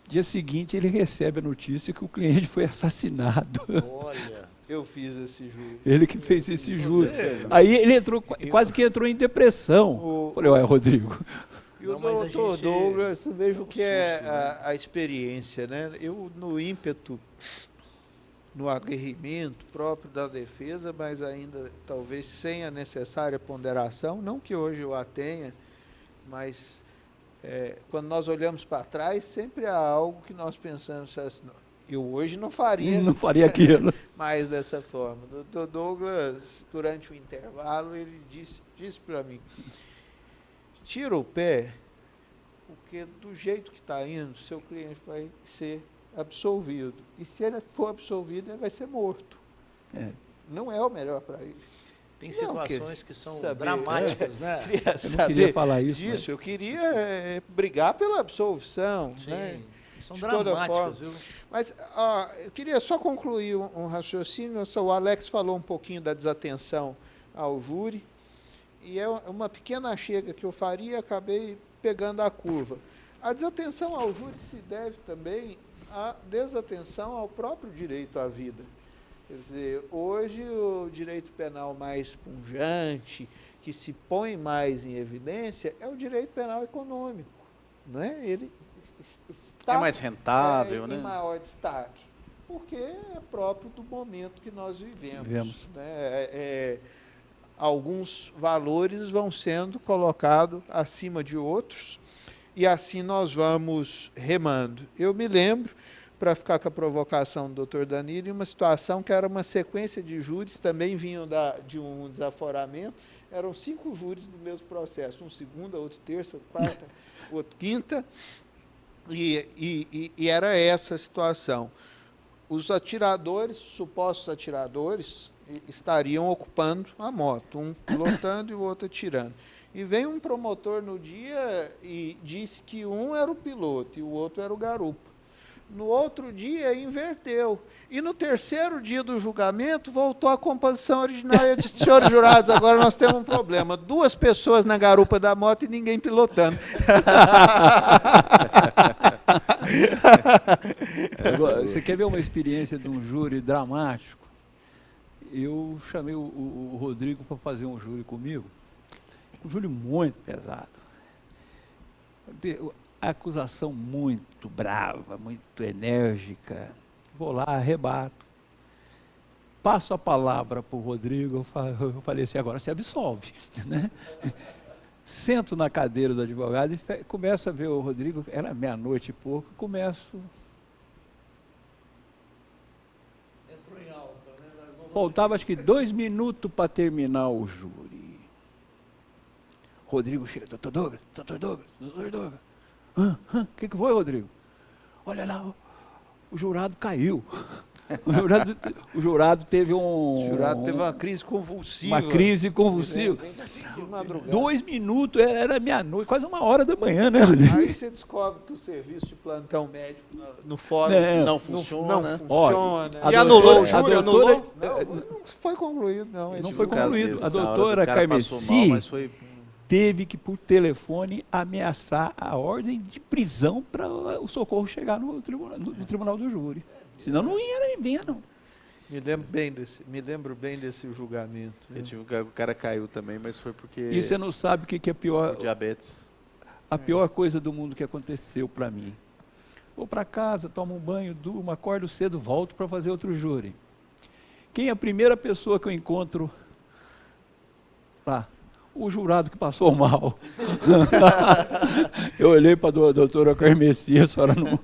Dia seguinte, ele recebe a notícia que o cliente foi assassinado. Olha, eu fiz esse júri. Ele que fez esse júri. Aí ele entrou, quase que entrou em depressão. Falei, olha, Rodrigo. E o doutor Douglas, vejo que a experiência, né? Eu, no ímpeto, no aguerrimento próprio da defesa, mas ainda talvez sem a necessária ponderação, não que hoje eu a tenha, mas quando nós olhamos para trás, sempre há algo que nós pensamos assim, eu hoje não faria aquilo. mais dessa forma. O doutor Douglas, durante o intervalo, ele disse para mim, tira o pé, porque do jeito que está indo, seu cliente vai ser absolvido. E se ele for absolvido, ele vai ser morto. Não é o melhor para ele. Tem situações que são dramáticas, né? Eu não queria falar isso. Eu queria brigar pela absolvição. Sim. Né? São de toda dramáticas, forma. viu? Mas eu queria só concluir um raciocínio. O Alex falou um pouquinho da desatenção ao júri, e é uma pequena chega que eu faria, acabei pegando a curva. A desatenção ao júri se deve também à desatenção ao próprio direito à vida. Quer dizer, hoje o direito penal mais pungente, que se põe mais em evidência, é o direito penal econômico. Não é? Ele está É mais rentável, em né? maior destaque, porque é próprio do momento que nós vivemos. Vivemos. Né? Alguns valores vão sendo colocados acima de outros, e assim nós vamos remando. Eu me lembro, para ficar com a provocação do doutor Danilo, em uma situação que era uma sequência de júris, também vinham de um desaforamento, eram 5 júris no mesmo processo, um segunda, outro terça, outro quarta, outro quinta, e era essa a situação. Os atiradores, supostos atiradores, estariam ocupando a moto, um pilotando e o outro atirando. E veio um promotor no dia e disse que um era o piloto e o outro era o garupa. No outro dia, inverteu. E no terceiro dia do julgamento, voltou à composição original. Eu disse, senhores jurados, agora nós temos um problema. 2 pessoas na garupa da moto e ninguém pilotando. Agora, você quer ver uma experiência de um júri dramático? Eu chamei o Rodrigo para fazer um júri comigo. Um júri muito pesado. A acusação muito brava, muito enérgica. Vou lá, arrebato. Passo a palavra para o Rodrigo, eu falei assim, agora se absolve. Né? Sento na cadeira do advogado e começo a ver o Rodrigo, era meia-noite e pouco, começo... Entrou em alta, né? Faltava acho que 2 minutos para terminar o júri. Rodrigo chega, doutor Douglas. O que foi, Rodrigo? Olha lá, o jurado caiu. O jurado teve uma crise convulsiva. Uma crise convulsiva. De madrugada. 2 minutos, era meia-noite, quase 1h da manhã, né, Rodrigo? Aí você descobre que o serviço de plantão médico no fórum Não funciona. Olha, E anulou o a júri? doutora, Não foi concluído, não. não Esse foi julgamento. concluído. A doutora Carmeci teve que, por telefone, ameaçar a ordem de prisão para o socorro chegar no tribunal do júri. Senão não ia nem bem, não. Me lembro bem desse julgamento. O cara caiu também, mas foi porque... E você não sabe o que é pior. Diabetes. A pior coisa do mundo que aconteceu para mim. Vou para casa, tomo um banho, durmo, acordo cedo, volto para fazer outro júri. Quem é a primeira pessoa que eu encontro lá? O jurado que passou mal. Eu olhei para a doutora Carmeci, a senhora não...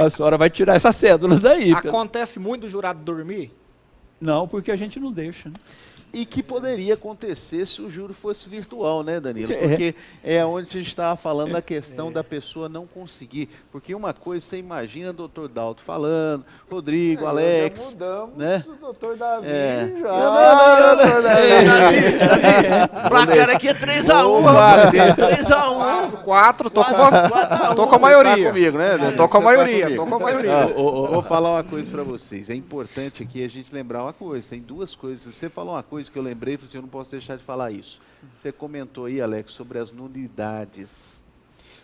A senhora vai tirar essa cédula daí. Acontece muito do jurado dormir? Não, porque a gente não deixa. Né? E que poderia acontecer se o júri fosse virtual, né, Danilo? Porque é onde a gente estava falando da questão da pessoa não conseguir. Porque uma coisa, você imagina o doutor Dalto falando, Rodrigo, Alex... Já mudamos né? o doutor Davi Não, Davi, placar aqui é 3-1. 3-1. 4, tô com você. Tô com a Você maioria. tá comigo, né, Danilo? Tô com a Você tá maioria, comigo. tô com a maioria. Vou falar uma coisa para vocês. É importante aqui a gente lembrar uma coisa. Tem 2 coisas. Você falou uma coisa que eu lembrei, falei assim, eu não posso deixar de falar isso. Você comentou aí, Alex, sobre as nulidades.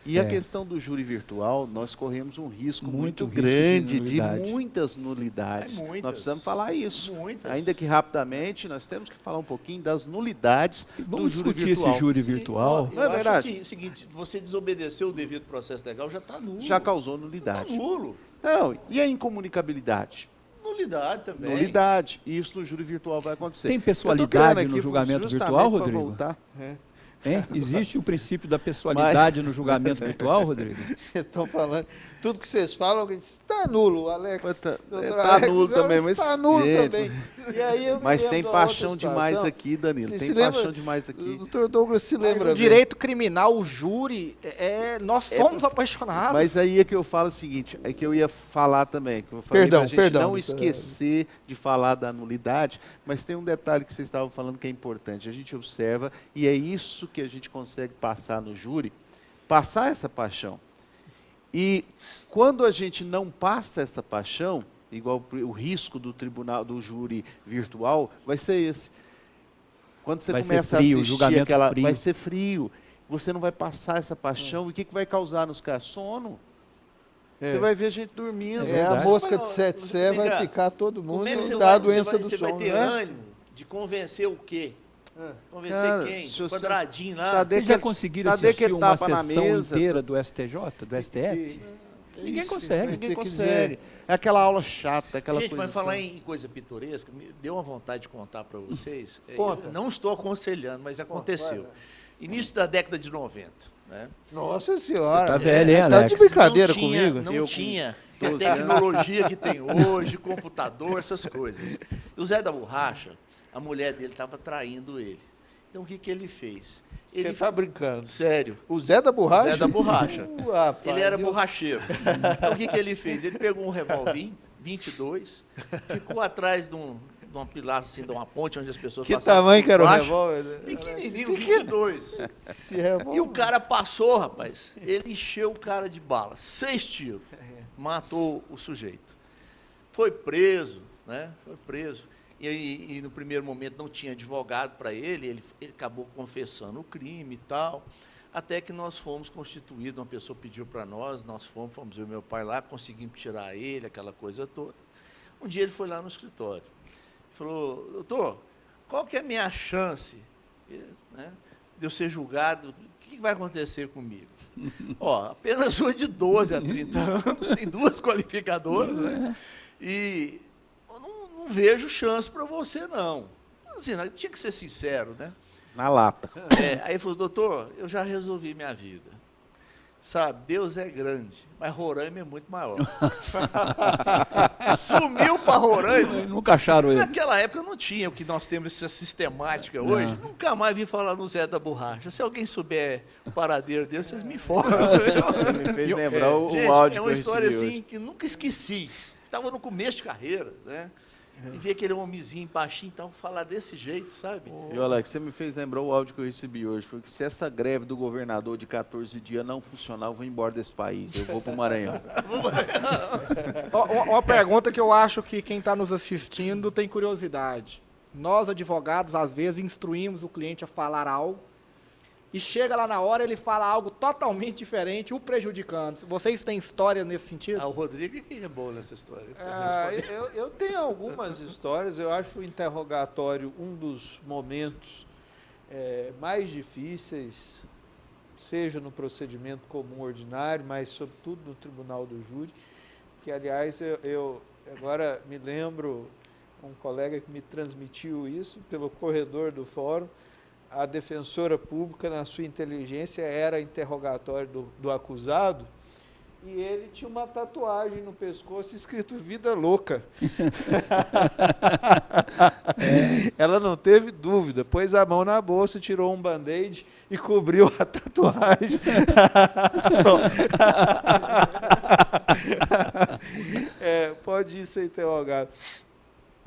E a questão do júri virtual, nós corremos um risco muito risco grande de de nulidade. muitas nulidades. Muitas. Nós precisamos falar isso. Muitas. Ainda que rapidamente, nós temos que falar um pouquinho das nulidades do Vamos júri discutir virtual. esse júri virtual. Não é Eu acho verdade? assim, o seguinte, você desobedeceu o devido processo legal, já está nulo. Já causou Tá nulidade. nulo. Não, e a incomunicabilidade? Nulidade também. Nulidade. E isso no júri virtual vai acontecer. Tem Eu tô pessoalidade querendo no aqui julgamento justamente virtual, pra Rodrigo? voltar. Hein? Existe o princípio da pessoalidade no julgamento virtual, Rodrigo? Vocês estão falando, tudo que vocês falam, está nulo, Alex. Tá Doutor tá Alex, nulo também, mas... está nulo gente, também. E aí eu me Mas lembro tem da paixão outra demais situação. aqui, Danilo. Você Tem se paixão lembra? demais O aqui. doutor Douglas se lembra No bem. direito criminal, o júri, nós somos apaixonados. Mas aí é que eu falo o seguinte, é que eu ia falar também, que eu falei Perdão, pra gente perdão, não doutor. esquecer de falar da nulidade, mas tem um detalhe que vocês estavam falando que é importante. A gente observa, e é isso que a gente consegue passar no júri, passar essa paixão. E quando a gente não passa essa paixão, igual o risco do tribunal, do júri virtual, vai ser esse. Quando você Vai ser começa frio, a assistir julgamento aquela, frio. vai ser frio. Você não vai passar essa paixão. E o que vai causar nos caras? Sono. Você vai ver gente dormindo. A verdade. mosca de Mas, sete ô, sé vai Vem cá, picar todo mundo Como é que e você dá a vai, doença do você sono, vai ter né? ânimo de convencer o quê? Convencer Cara, quem? se O você- quadradinho lá? Tá Vocês já conseguiram cadê assistir aquele uma tapa na sessão mesa? inteira do STJ, do STF? Ninguém Isso, consegue. Ninguém Tem que consegue. É aquela aula chata, aquela Gente, coisa mas falar assim. em coisa pitoresca, me deu uma vontade de contar para vocês. Conta. Eu não estou aconselhando, mas aconteceu. Início da década de 90. Né? Nossa senhora. Você tá velho, hein, Tá Alex? de brincadeira não tinha, comigo? Não Eu com tinha a 12 tecnologia que tem hoje, computador, essas coisas. E o Zé da Borracha, a mulher dele estava traindo ele. Então o que, que ele fez? Você tá brincando. Sério. O Zé da Borracha? Zé da Borracha. Rapaz, Ele era eu- borracheiro. Então o que, que ele fez? Ele pegou um revólver 22, ficou atrás de uma pilastra, assim, de uma ponte onde as pessoas Que passavam tamanho por que era o baixo. revólver? Pequenininho, 22. Esse revólver. E o cara passou, rapaz. Ele encheu o cara de bala. 6 tiros. Matou o sujeito. Foi preso, né? Foi preso. E no primeiro momento não tinha advogado para ele acabou confessando o crime e tal. Até que nós fomos constituídos, uma pessoa pediu para nós fomos eu e meu pai lá, conseguimos tirar ele, aquela coisa toda. Um dia ele foi lá no escritório. Falou, doutor, qual que é a minha chance, né, de eu ser julgado? O que vai acontecer comigo? Ó, apenas uma de 12 a 30 anos, tem 2 qualificadoras, né? E eu não vejo chance para você, não. Assim, tinha que ser sincero, né? Na lata. Aí ele falou, doutor, eu já resolvi minha vida. Sabe, Deus é grande, mas Roraima é muito maior. Sumiu para Roraima. Nunca acharam ele. Naquela época não tinha o que nós temos, essa sistemática hoje. Nunca mais vi falar no Zé da Borracha. Se alguém souber o paradeiro dele, vocês me informam. Me fez lembrar o Gente, áudio é que uma eu história recebi assim hoje. que nunca esqueci. Estava no começo de carreira, né? E ver aquele homenzinho baixinho, então, falar desse jeito, sabe? E, Alex, você me fez lembrar o áudio que eu recebi hoje. Foi que se essa greve do governador de 14 dias não funcionar, eu vou embora desse país. Eu vou para o Maranhão. Uma pergunta que eu acho que quem está nos assistindo tem curiosidade. Nós, advogados, às vezes, instruímos o cliente a falar algo e chega lá na hora ele fala algo totalmente diferente, o prejudicando. Vocês têm história nesse sentido? O Rodrigo que é bom nessa história. Eu tenho algumas histórias. Eu acho o interrogatório um dos momentos mais difíceis, seja no procedimento comum ordinário, mas sobretudo no tribunal do júri, que, aliás, eu agora me lembro, um colega que me transmitiu isso pelo corredor do fórum. A defensora pública, na sua inteligência, era interrogatório do acusado, e ele tinha uma tatuagem no pescoço escrito Vida Louca. Ela não teve dúvida, pôs a mão na bolsa, tirou um band-aid e cobriu a tatuagem. Pode ir ser interrogado.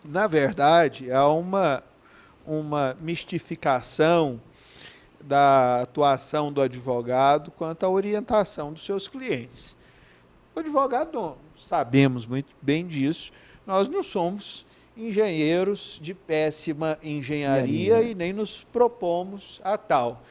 Na verdade, há uma mistificação da atuação do advogado quanto à orientação dos seus clientes. O advogado, sabemos muito bem disso, nós não somos engenheiros de péssima engenharia e nem nos propomos a tal.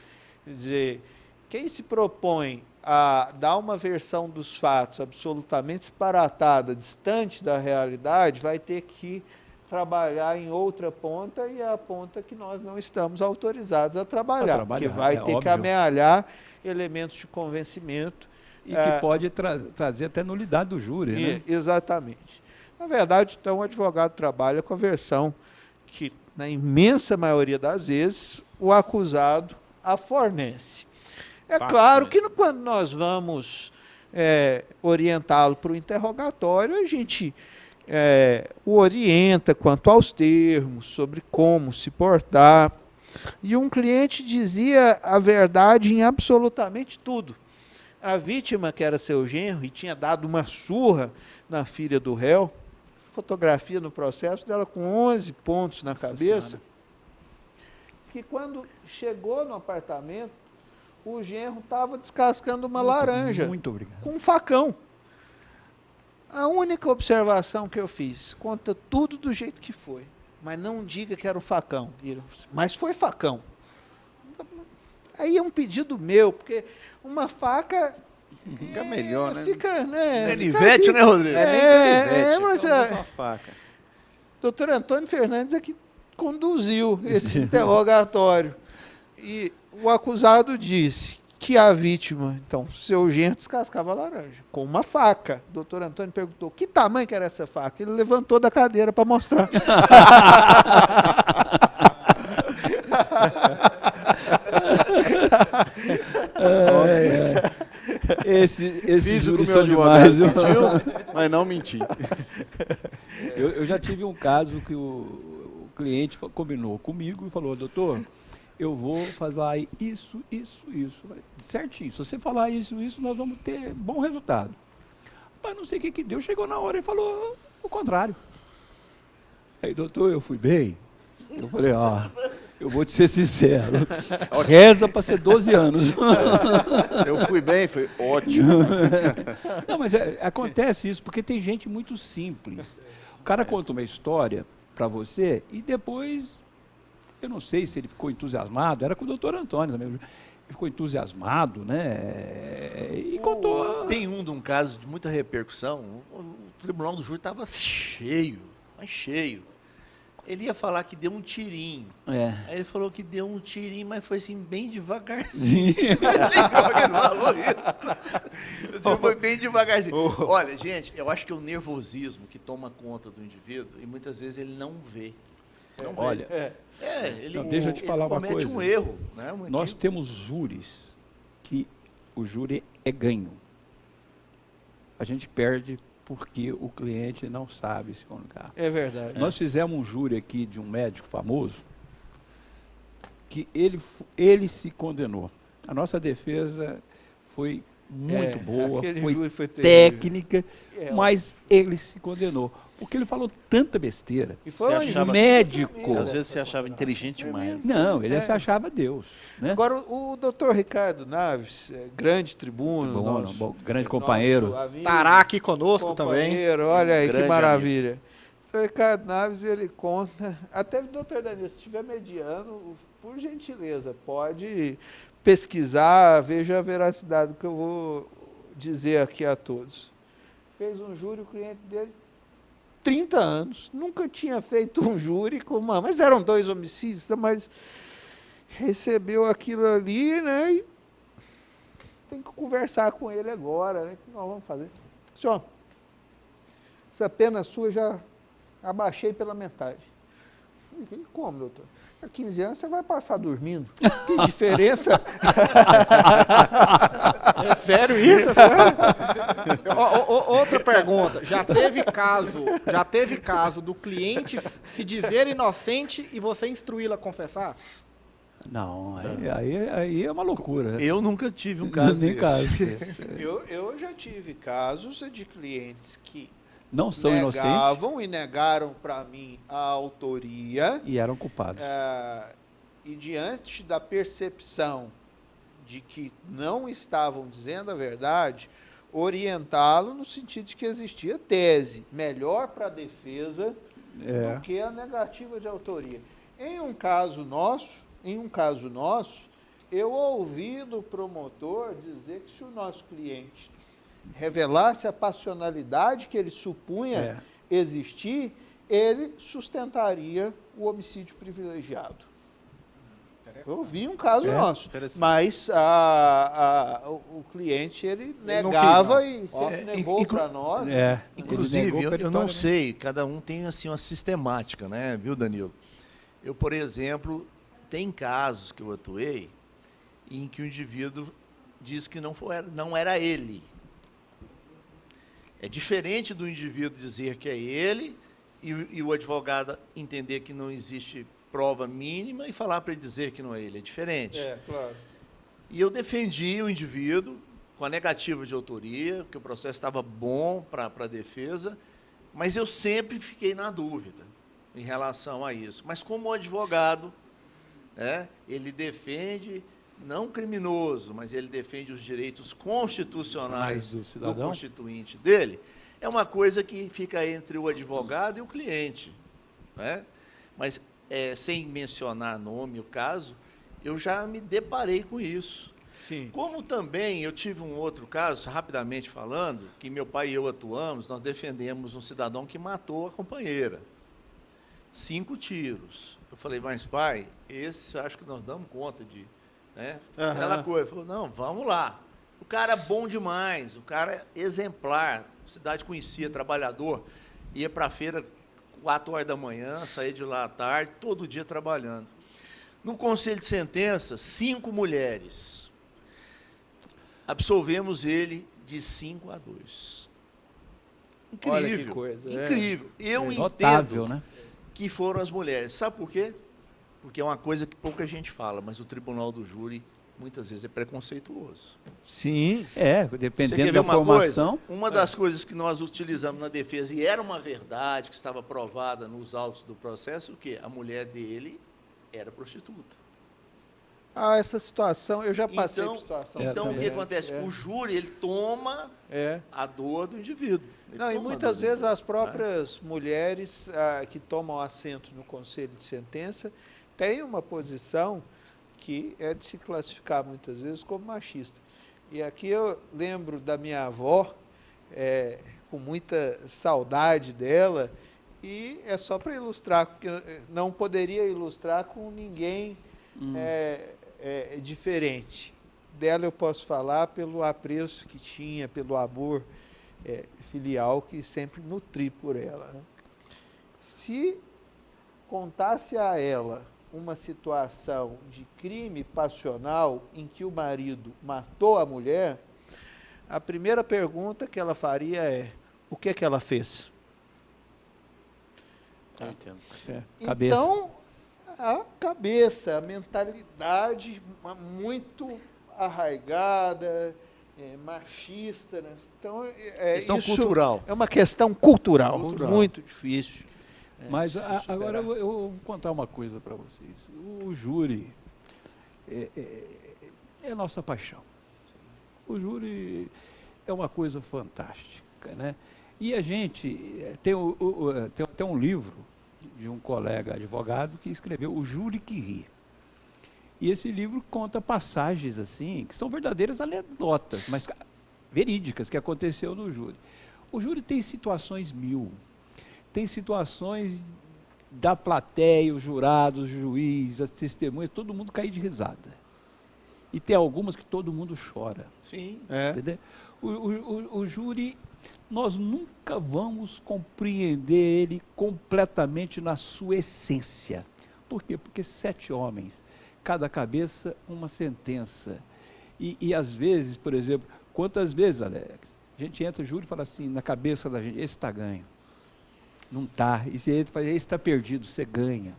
Quer dizer, quem se propõe a dar uma versão dos fatos absolutamente disparatada, distante da realidade, vai ter que trabalhar em outra ponta, e é a ponta que nós não estamos autorizados a trabalhar, porque vai ter que amealhar elementos de convencimento. E que pode trazer até nulidade do júri, né? Exatamente. Na verdade, então, o advogado trabalha com a versão que, na imensa maioria das vezes, o acusado a fornece. É claro que quando nós vamos orientá-lo para o interrogatório, a gente o orienta quanto aos termos, sobre como se portar. E um cliente dizia a verdade em absolutamente tudo. A vítima, que era seu genro, e tinha dado uma surra na filha do réu, fotografia no processo dela com 11 pontos na cabeça, que quando chegou no apartamento, o genro estava descascando uma laranja Muito obrigado. com um facão. A única observação que eu fiz, conta tudo do jeito que foi, mas não diga que era o facão. Mas foi facão. Aí é um pedido meu, porque uma faca Fica melhor, né? fica, né? Canivete, fica né, Rodrigo? É nem canivete, mas é uma faca. doutor Antônio Fernandes é que conduziu esse interrogatório. E o acusado disse que a vítima, então, seu genro descascava a laranja com uma faca. O doutor Antônio perguntou que tamanho que era essa faca. Ele levantou da cadeira para mostrar. Esses Fiz o que júris o meu são advogado demais, viu? pediu, mas não menti. Eu já tive um caso que o cliente combinou comigo e falou, doutor, eu vou fazer isso. Eu falei, certinho, se você falar isso, nós vamos ter bom resultado. Mas não sei o que deu, chegou na hora e falou o contrário. Aí, doutor, eu fui bem? Eu falei, eu vou te ser sincero, reza para ser 12 anos. Eu fui bem, foi ótimo. Não, mas acontece isso, porque tem gente muito simples. O cara conta uma história para você e depois, eu não sei se ele ficou entusiasmado, era com o doutor Antônio também, ele ficou entusiasmado, né, e contou. Tem de um caso de muita repercussão, o tribunal do júri estava cheio, mas cheio. Ele ia falar que deu um tirinho. Aí ele falou que deu um tirinho, mas foi assim, bem devagarzinho. Legal que ele falou isso. Foi bem devagarzinho. Olha, gente, eu acho que é o nervosismo que toma conta do indivíduo e muitas vezes ele não vê. Não vê. Olha, ele, não, deixa eu te falar uma comete coisa. um erro. Né? Nós temos júris que o júri é ganho. A gente perde porque o cliente não sabe se comunicar. É verdade. Nós fizemos um júri aqui de um médico famoso que ele se condenou. A nossa defesa foi muito boa, aquele foi júri foi terrível. técnica, mas ele se condenou. Porque ele falou tanta besteira. E foi Você um achava- Médico. Às vezes você achava inteligente demais. Não, ele se achava Deus. Né? Agora, o doutor Ricardo Naves, grande tribuno, Grande companheiro. nosso amigo, Estará aqui conosco também. companheiro, olha aí que Grande maravilha. O doutor Ricardo Naves, ele conta, até o doutor Danilo, se estiver mediano, por gentileza, pode pesquisar, veja a veracidade do que eu vou dizer aqui a todos. Fez um júri, o cliente dele 30 anos, nunca tinha feito um júri com uma... Mas eram 2 homicídios, mas recebeu aquilo ali, né? E tem que conversar com ele agora, né? O que nós vamos fazer? Senhor, essa pena sua já abaixei pela metade. Falei, como, doutor? Há 15 anos você vai passar dormindo. Que diferença? É sério isso? É sério? Outra pergunta. Já teve caso do cliente se dizer inocente e você instruí-lo a confessar? Não, aí é uma loucura. Né? Eu nunca tive um caso Nem desse. caso desse. Eu já tive casos de clientes que Não são inocentes negavam e negaram para mim a autoria. e eram culpados. E diante da percepção de que não estavam dizendo a verdade, orientá-lo no sentido de que existia tese melhor para a defesa do que a negativa de autoria. Em um caso nosso, eu ouvi do promotor dizer que se o nosso cliente revelasse a passionalidade que ele supunha existir, ele sustentaria o homicídio privilegiado. Eu vi um caso nosso, mas o cliente ele negava e sempre negou para nós. Inclusive, eu não sei, cada um tem assim uma sistemática, né, viu, Danilo? Eu, por exemplo, tem casos que eu atuei em que o indivíduo diz que não era ele. É diferente do indivíduo dizer que é ele e o advogado entender que não existe prova mínima e falar para ele dizer que não é ele. É diferente. Claro. E eu defendi o indivíduo com a negativa de autoria, que o processo estava bom para a defesa, mas eu sempre fiquei na dúvida em relação a isso. Mas como advogado, ele defende não criminoso, mas ele defende os direitos constitucionais Mais do do cidadão? constituinte dele, é uma coisa que fica entre o advogado e o cliente, né? Mas, sem mencionar nome, o caso, eu já me deparei com isso. Sim. Como também eu tive um outro caso, rapidamente falando, que meu pai e eu atuamos, nós defendemos um cidadão que matou a companheira. 5 tiros. Eu falei, mas pai, esse acho que nós damos conta de... Né? Aham. Aquela coisa. Ele falou, não, vamos lá. O cara é bom demais, o cara é exemplar, cidade conhecia, trabalhador, ia para a feira 4 horas da manhã, saía de lá à tarde, todo dia trabalhando. No conselho de sentença, 5 mulheres. Absolvemos ele de 5-2. Incrível. Olha que coisa, incrível. Eu entendo Notável, né? que foram as mulheres. Sabe por quê? Porque é uma coisa que pouca gente fala, mas o tribunal do júri muitas vezes é preconceituoso. Sim. Você quer Dependendo ver da uma formação. coisa? Uma das coisas que nós utilizamos na defesa, e era uma verdade que estava provada nos autos do processo, o quê? A mulher dele era prostituta. Ah, essa situação, eu já passei por situação. Então o que semelhante, acontece? O júri, ele toma a dor do indivíduo. Ele Não, e toma a muitas dor do vezes indivíduo, as próprias mulheres que tomam assento no conselho de sentença têm uma posição que é de se classificar muitas vezes como machista. E aqui eu lembro da minha avó, com muita saudade dela, e é só para ilustrar, porque não poderia ilustrar com ninguém diferente. Dela eu posso falar pelo apreço que tinha, pelo amor filial que sempre nutri por ela, né? Se contasse a ela uma situação de crime passional em que o marido matou a mulher, a primeira pergunta que ela faria é: o que é que ela fez? Eu entendo. Cabeça. Então, a cabeça, a mentalidade muito arraigada, machista, né? Então, Questão isso cultural. é uma questão cultural, Cultural. muito difícil. Mas de se agora superar. eu vou contar uma coisa para vocês. O júri é a nossa paixão. O júri é uma coisa fantástica, né? E a gente tem até um livro de um colega advogado que escreveu O Júri que Ri. E esse livro conta passagens assim, que são verdadeiras anedotas, mas verídicas, que aconteceu no júri. O júri tem situações mil. Tem situações da plateia, os jurados, o juiz, as testemunhas, todo mundo cair de risada. E tem algumas que todo mundo chora. Sim. Entendeu? O júri, nós nunca vamos compreender ele completamente na sua essência. Por quê? Porque 7 homens, cada cabeça uma sentença. E às vezes, por exemplo, quantas vezes, Alex, a gente entra no júri e fala assim, na cabeça da gente, esse está ganho. Não está. E você entra e fala, esse está perdido, você ganha.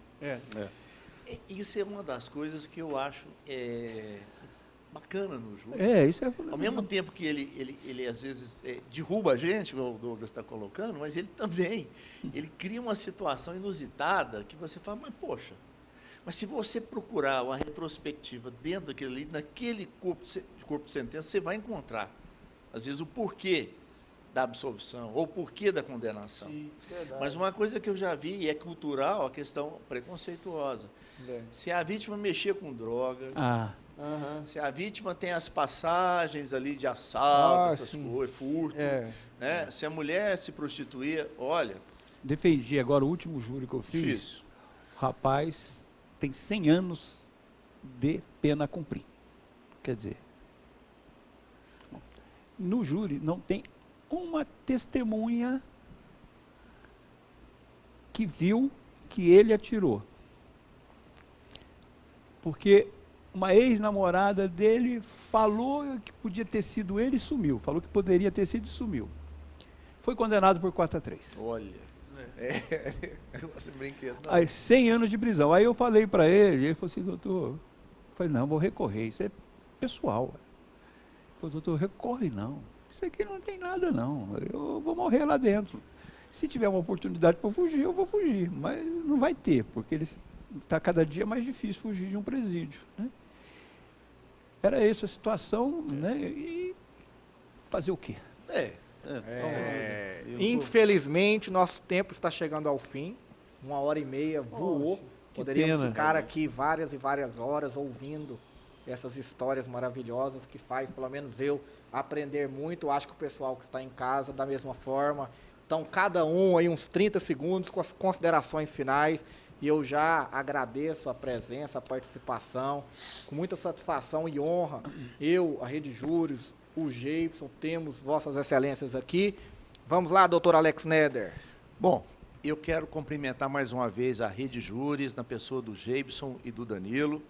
Isso é uma das coisas que eu acho bacana no júri. Isso é... Ao mesmo tempo que ele às vezes derruba a gente, como o Douglas está colocando, mas ele também ele cria uma situação inusitada que você fala, mas poxa, mas se você procurar uma retrospectiva dentro daquele ali, naquele corpo de sentença, você vai encontrar, às vezes, o porquê da absolvição ou o porquê da condenação. Sim, verdade. Mas uma coisa que eu já vi, e é cultural, a questão preconceituosa. Se a vítima mexer com droga, se a vítima tem as passagens ali de assalto, essas sim. coisas, furto, né? Se a mulher se prostituir, olha, Defendi agora o último júri que eu fiz. difícil. O rapaz tem 100 anos de pena a cumprir. Quer dizer, no júri não tem uma testemunha que viu que ele atirou. Porque uma ex-namorada dele falou que podia ter sido ele e sumiu. Falou que poderia ter sido e sumiu. Foi condenado por 4-3. Olha, esse brinquedo. Não. Aí, 100 anos de prisão. Aí eu falei para ele falou assim, doutor, eu falei, não, vou recorrer, isso é pessoal. Ele falou, doutor, recorre não. Isso aqui não tem nada não, eu vou morrer lá dentro. Se tiver uma oportunidade para fugir, eu vou fugir, mas não vai ter, porque está cada dia mais difícil fugir de um presídio, né? Era isso a situação, né? E fazer o quê? Infelizmente, nosso tempo está chegando ao fim. 1h30 voou. Poxa, que Poderíamos pena. ficar aqui várias e várias horas ouvindo essas histórias maravilhosas que faz, pelo menos eu, aprender muito. Acho que o pessoal que está em casa, da mesma forma. Então, cada um aí uns 30 segundos com as considerações finais. E eu já agradeço a presença, a participação, com muita satisfação e honra. Eu, a Rede Júris, o Geibson, temos vossas excelências aqui. Vamos lá, doutor Alex Neder. Bom, eu quero cumprimentar mais uma vez a Rede Júris, na pessoa do Geibson e do Danilo,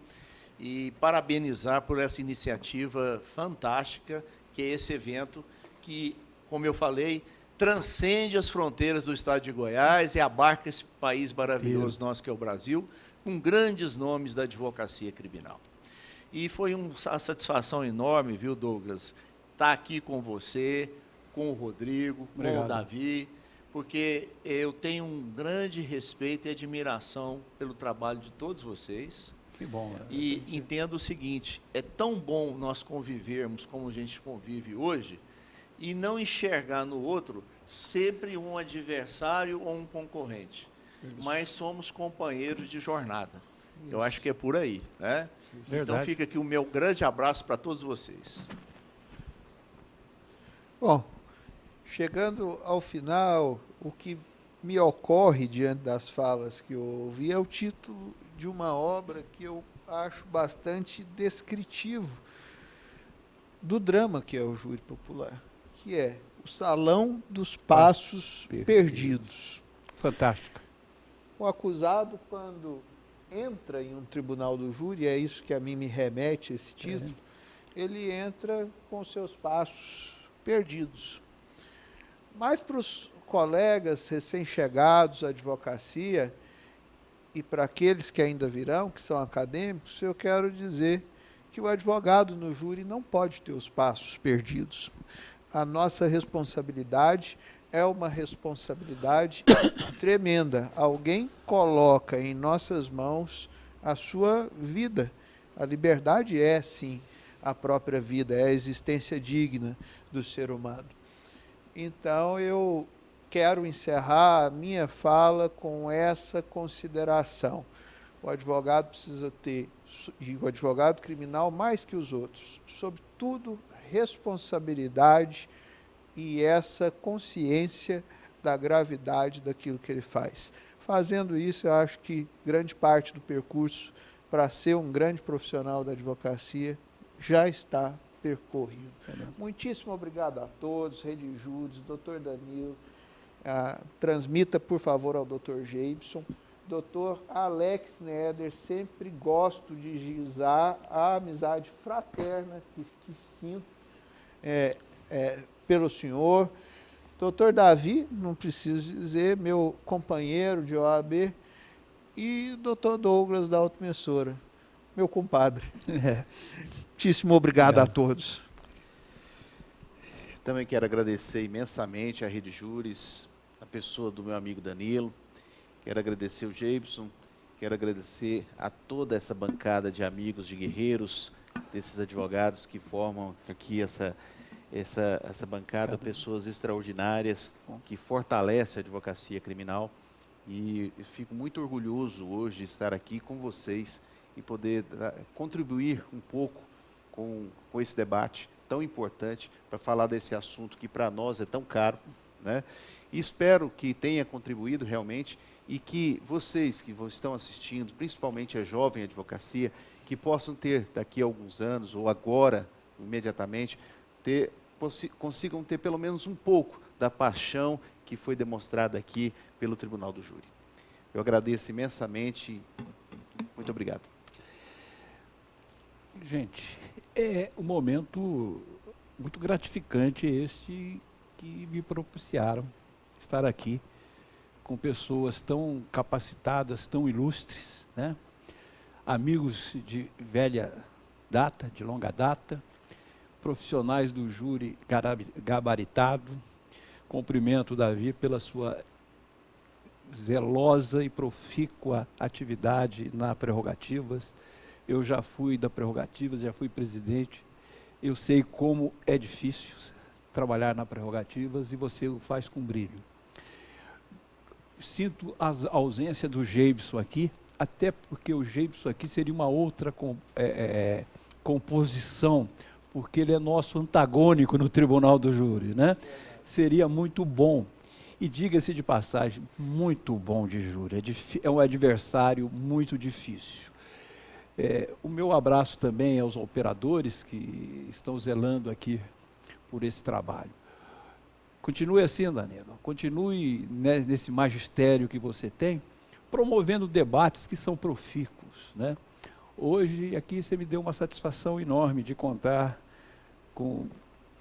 e parabenizar por essa iniciativa fantástica, que é esse evento que, como eu falei, transcende as fronteiras do estado de Goiás e abarca esse país maravilhoso nosso que é o Brasil, com grandes nomes da advocacia criminal. E foi uma satisfação enorme, viu, Douglas, estar aqui com você, com o Rodrigo, com o Davi, porque eu tenho um grande respeito e admiração pelo trabalho de todos vocês. Que bom. E entendo o seguinte, é tão bom nós convivermos como a gente convive hoje, e não enxergar no outro sempre um adversário ou um concorrente. Mas somos companheiros de jornada. Eu acho que é por aí, né? Então fica aqui o meu grande abraço para todos vocês. Bom, chegando ao final, o que me ocorre diante das falas que eu ouvi é o título de uma obra que eu acho bastante descritivo do drama que é o Júri Popular, que é o Salão dos Passos Perdidos. Fantástico. O acusado, quando entra em um tribunal do júri, é isso que a mim me remete esse título, ele entra com seus passos perdidos. Mas para os colegas recém-chegados à advocacia e para aqueles que ainda virão, que são acadêmicos, eu quero dizer que o advogado no júri não pode ter os passos perdidos. A nossa responsabilidade é uma responsabilidade tremenda. Alguém coloca em nossas mãos a sua vida. A liberdade é, sim, a própria vida, é a existência digna do ser humano. Então, eu quero encerrar a minha fala com essa consideração. O advogado precisa ter, e o advogado criminal mais que os outros, sobretudo, responsabilidade e essa consciência da gravidade daquilo que ele faz. Fazendo isso, eu acho que grande parte do percurso para ser um grande profissional da advocacia já está percorrido. Muitíssimo obrigado a todos, Rede Júris, doutor Danilo, transmita, por favor, ao doutor Geibson. Doutor Alex Neder, sempre gosto de usar a amizade fraterna que sinto pelo senhor. Doutor Davi, não preciso dizer, meu companheiro de OAB, e doutor Douglas da Automessora, meu compadre. Muitíssimo obrigado a todos. Também quero agradecer imensamente a Rede Júris, a pessoa do meu amigo Danilo. Quero agradecer o Geibson, quero agradecer a toda essa bancada de amigos, de guerreiros, desses advogados que formam aqui essa bancada, pessoas extraordinárias, que fortalecem a advocacia criminal. E eu fico muito orgulhoso hoje de estar aqui com vocês e poder contribuir um pouco com esse debate tão importante para falar desse assunto que para nós é tão caro, né? E espero que tenha contribuído realmente e que vocês que estão assistindo, principalmente a jovem advocacia, que possam ter daqui a alguns anos ou agora, imediatamente, consigam ter pelo menos um pouco da paixão que foi demonstrada aqui pelo Tribunal do Júri. Eu agradeço imensamente. Muito obrigado. Gente, é um momento muito gratificante este que me propiciaram estar aqui com pessoas tão capacitadas, tão ilustres, né? Amigos de velha data, de longa data, profissionais do júri gabaritado. Cumprimento o Davi pela sua zelosa e profícua atividade nas prerrogativas, Eu já fui da Prerrogativas, já fui presidente. Eu sei como é difícil trabalhar na Prerrogativas e você o faz com brilho. Sinto a ausência do Geibson aqui, até porque o Geibson aqui seria uma outra composição, porque ele é nosso antagônico no Tribunal do Júri, né? Seria muito bom. E diga-se de passagem, muito bom de júri. É um adversário muito difícil. O meu abraço também aos operadores que estão zelando aqui por esse trabalho. Continue assim, Danilo. Continue nesse magistério que você tem, promovendo debates que são profícuos, né? Hoje, aqui, você me deu uma satisfação enorme de contar com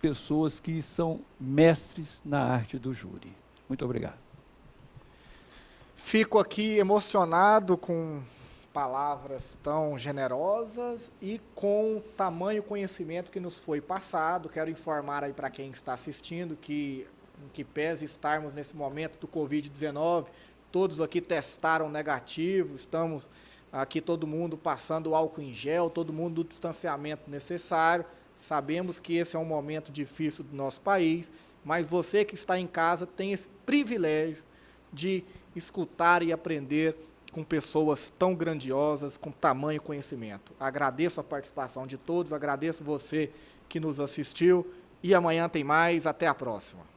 pessoas que são mestres na arte do júri. Muito obrigado. Fico aqui emocionado com palavras tão generosas e com o tamanho conhecimento que nos foi passado. Quero informar aí para quem está assistindo que, em que pese estarmos nesse momento do Covid-19, todos aqui testaram negativo, estamos aqui todo mundo passando o álcool em gel, todo mundo do distanciamento necessário. Sabemos que esse é um momento difícil do nosso país, mas você que está em casa tem esse privilégio de escutar e aprender com pessoas tão grandiosas, com tamanho conhecimento. Agradeço a participação de todos, agradeço você que nos assistiu e amanhã tem mais. Até a próxima.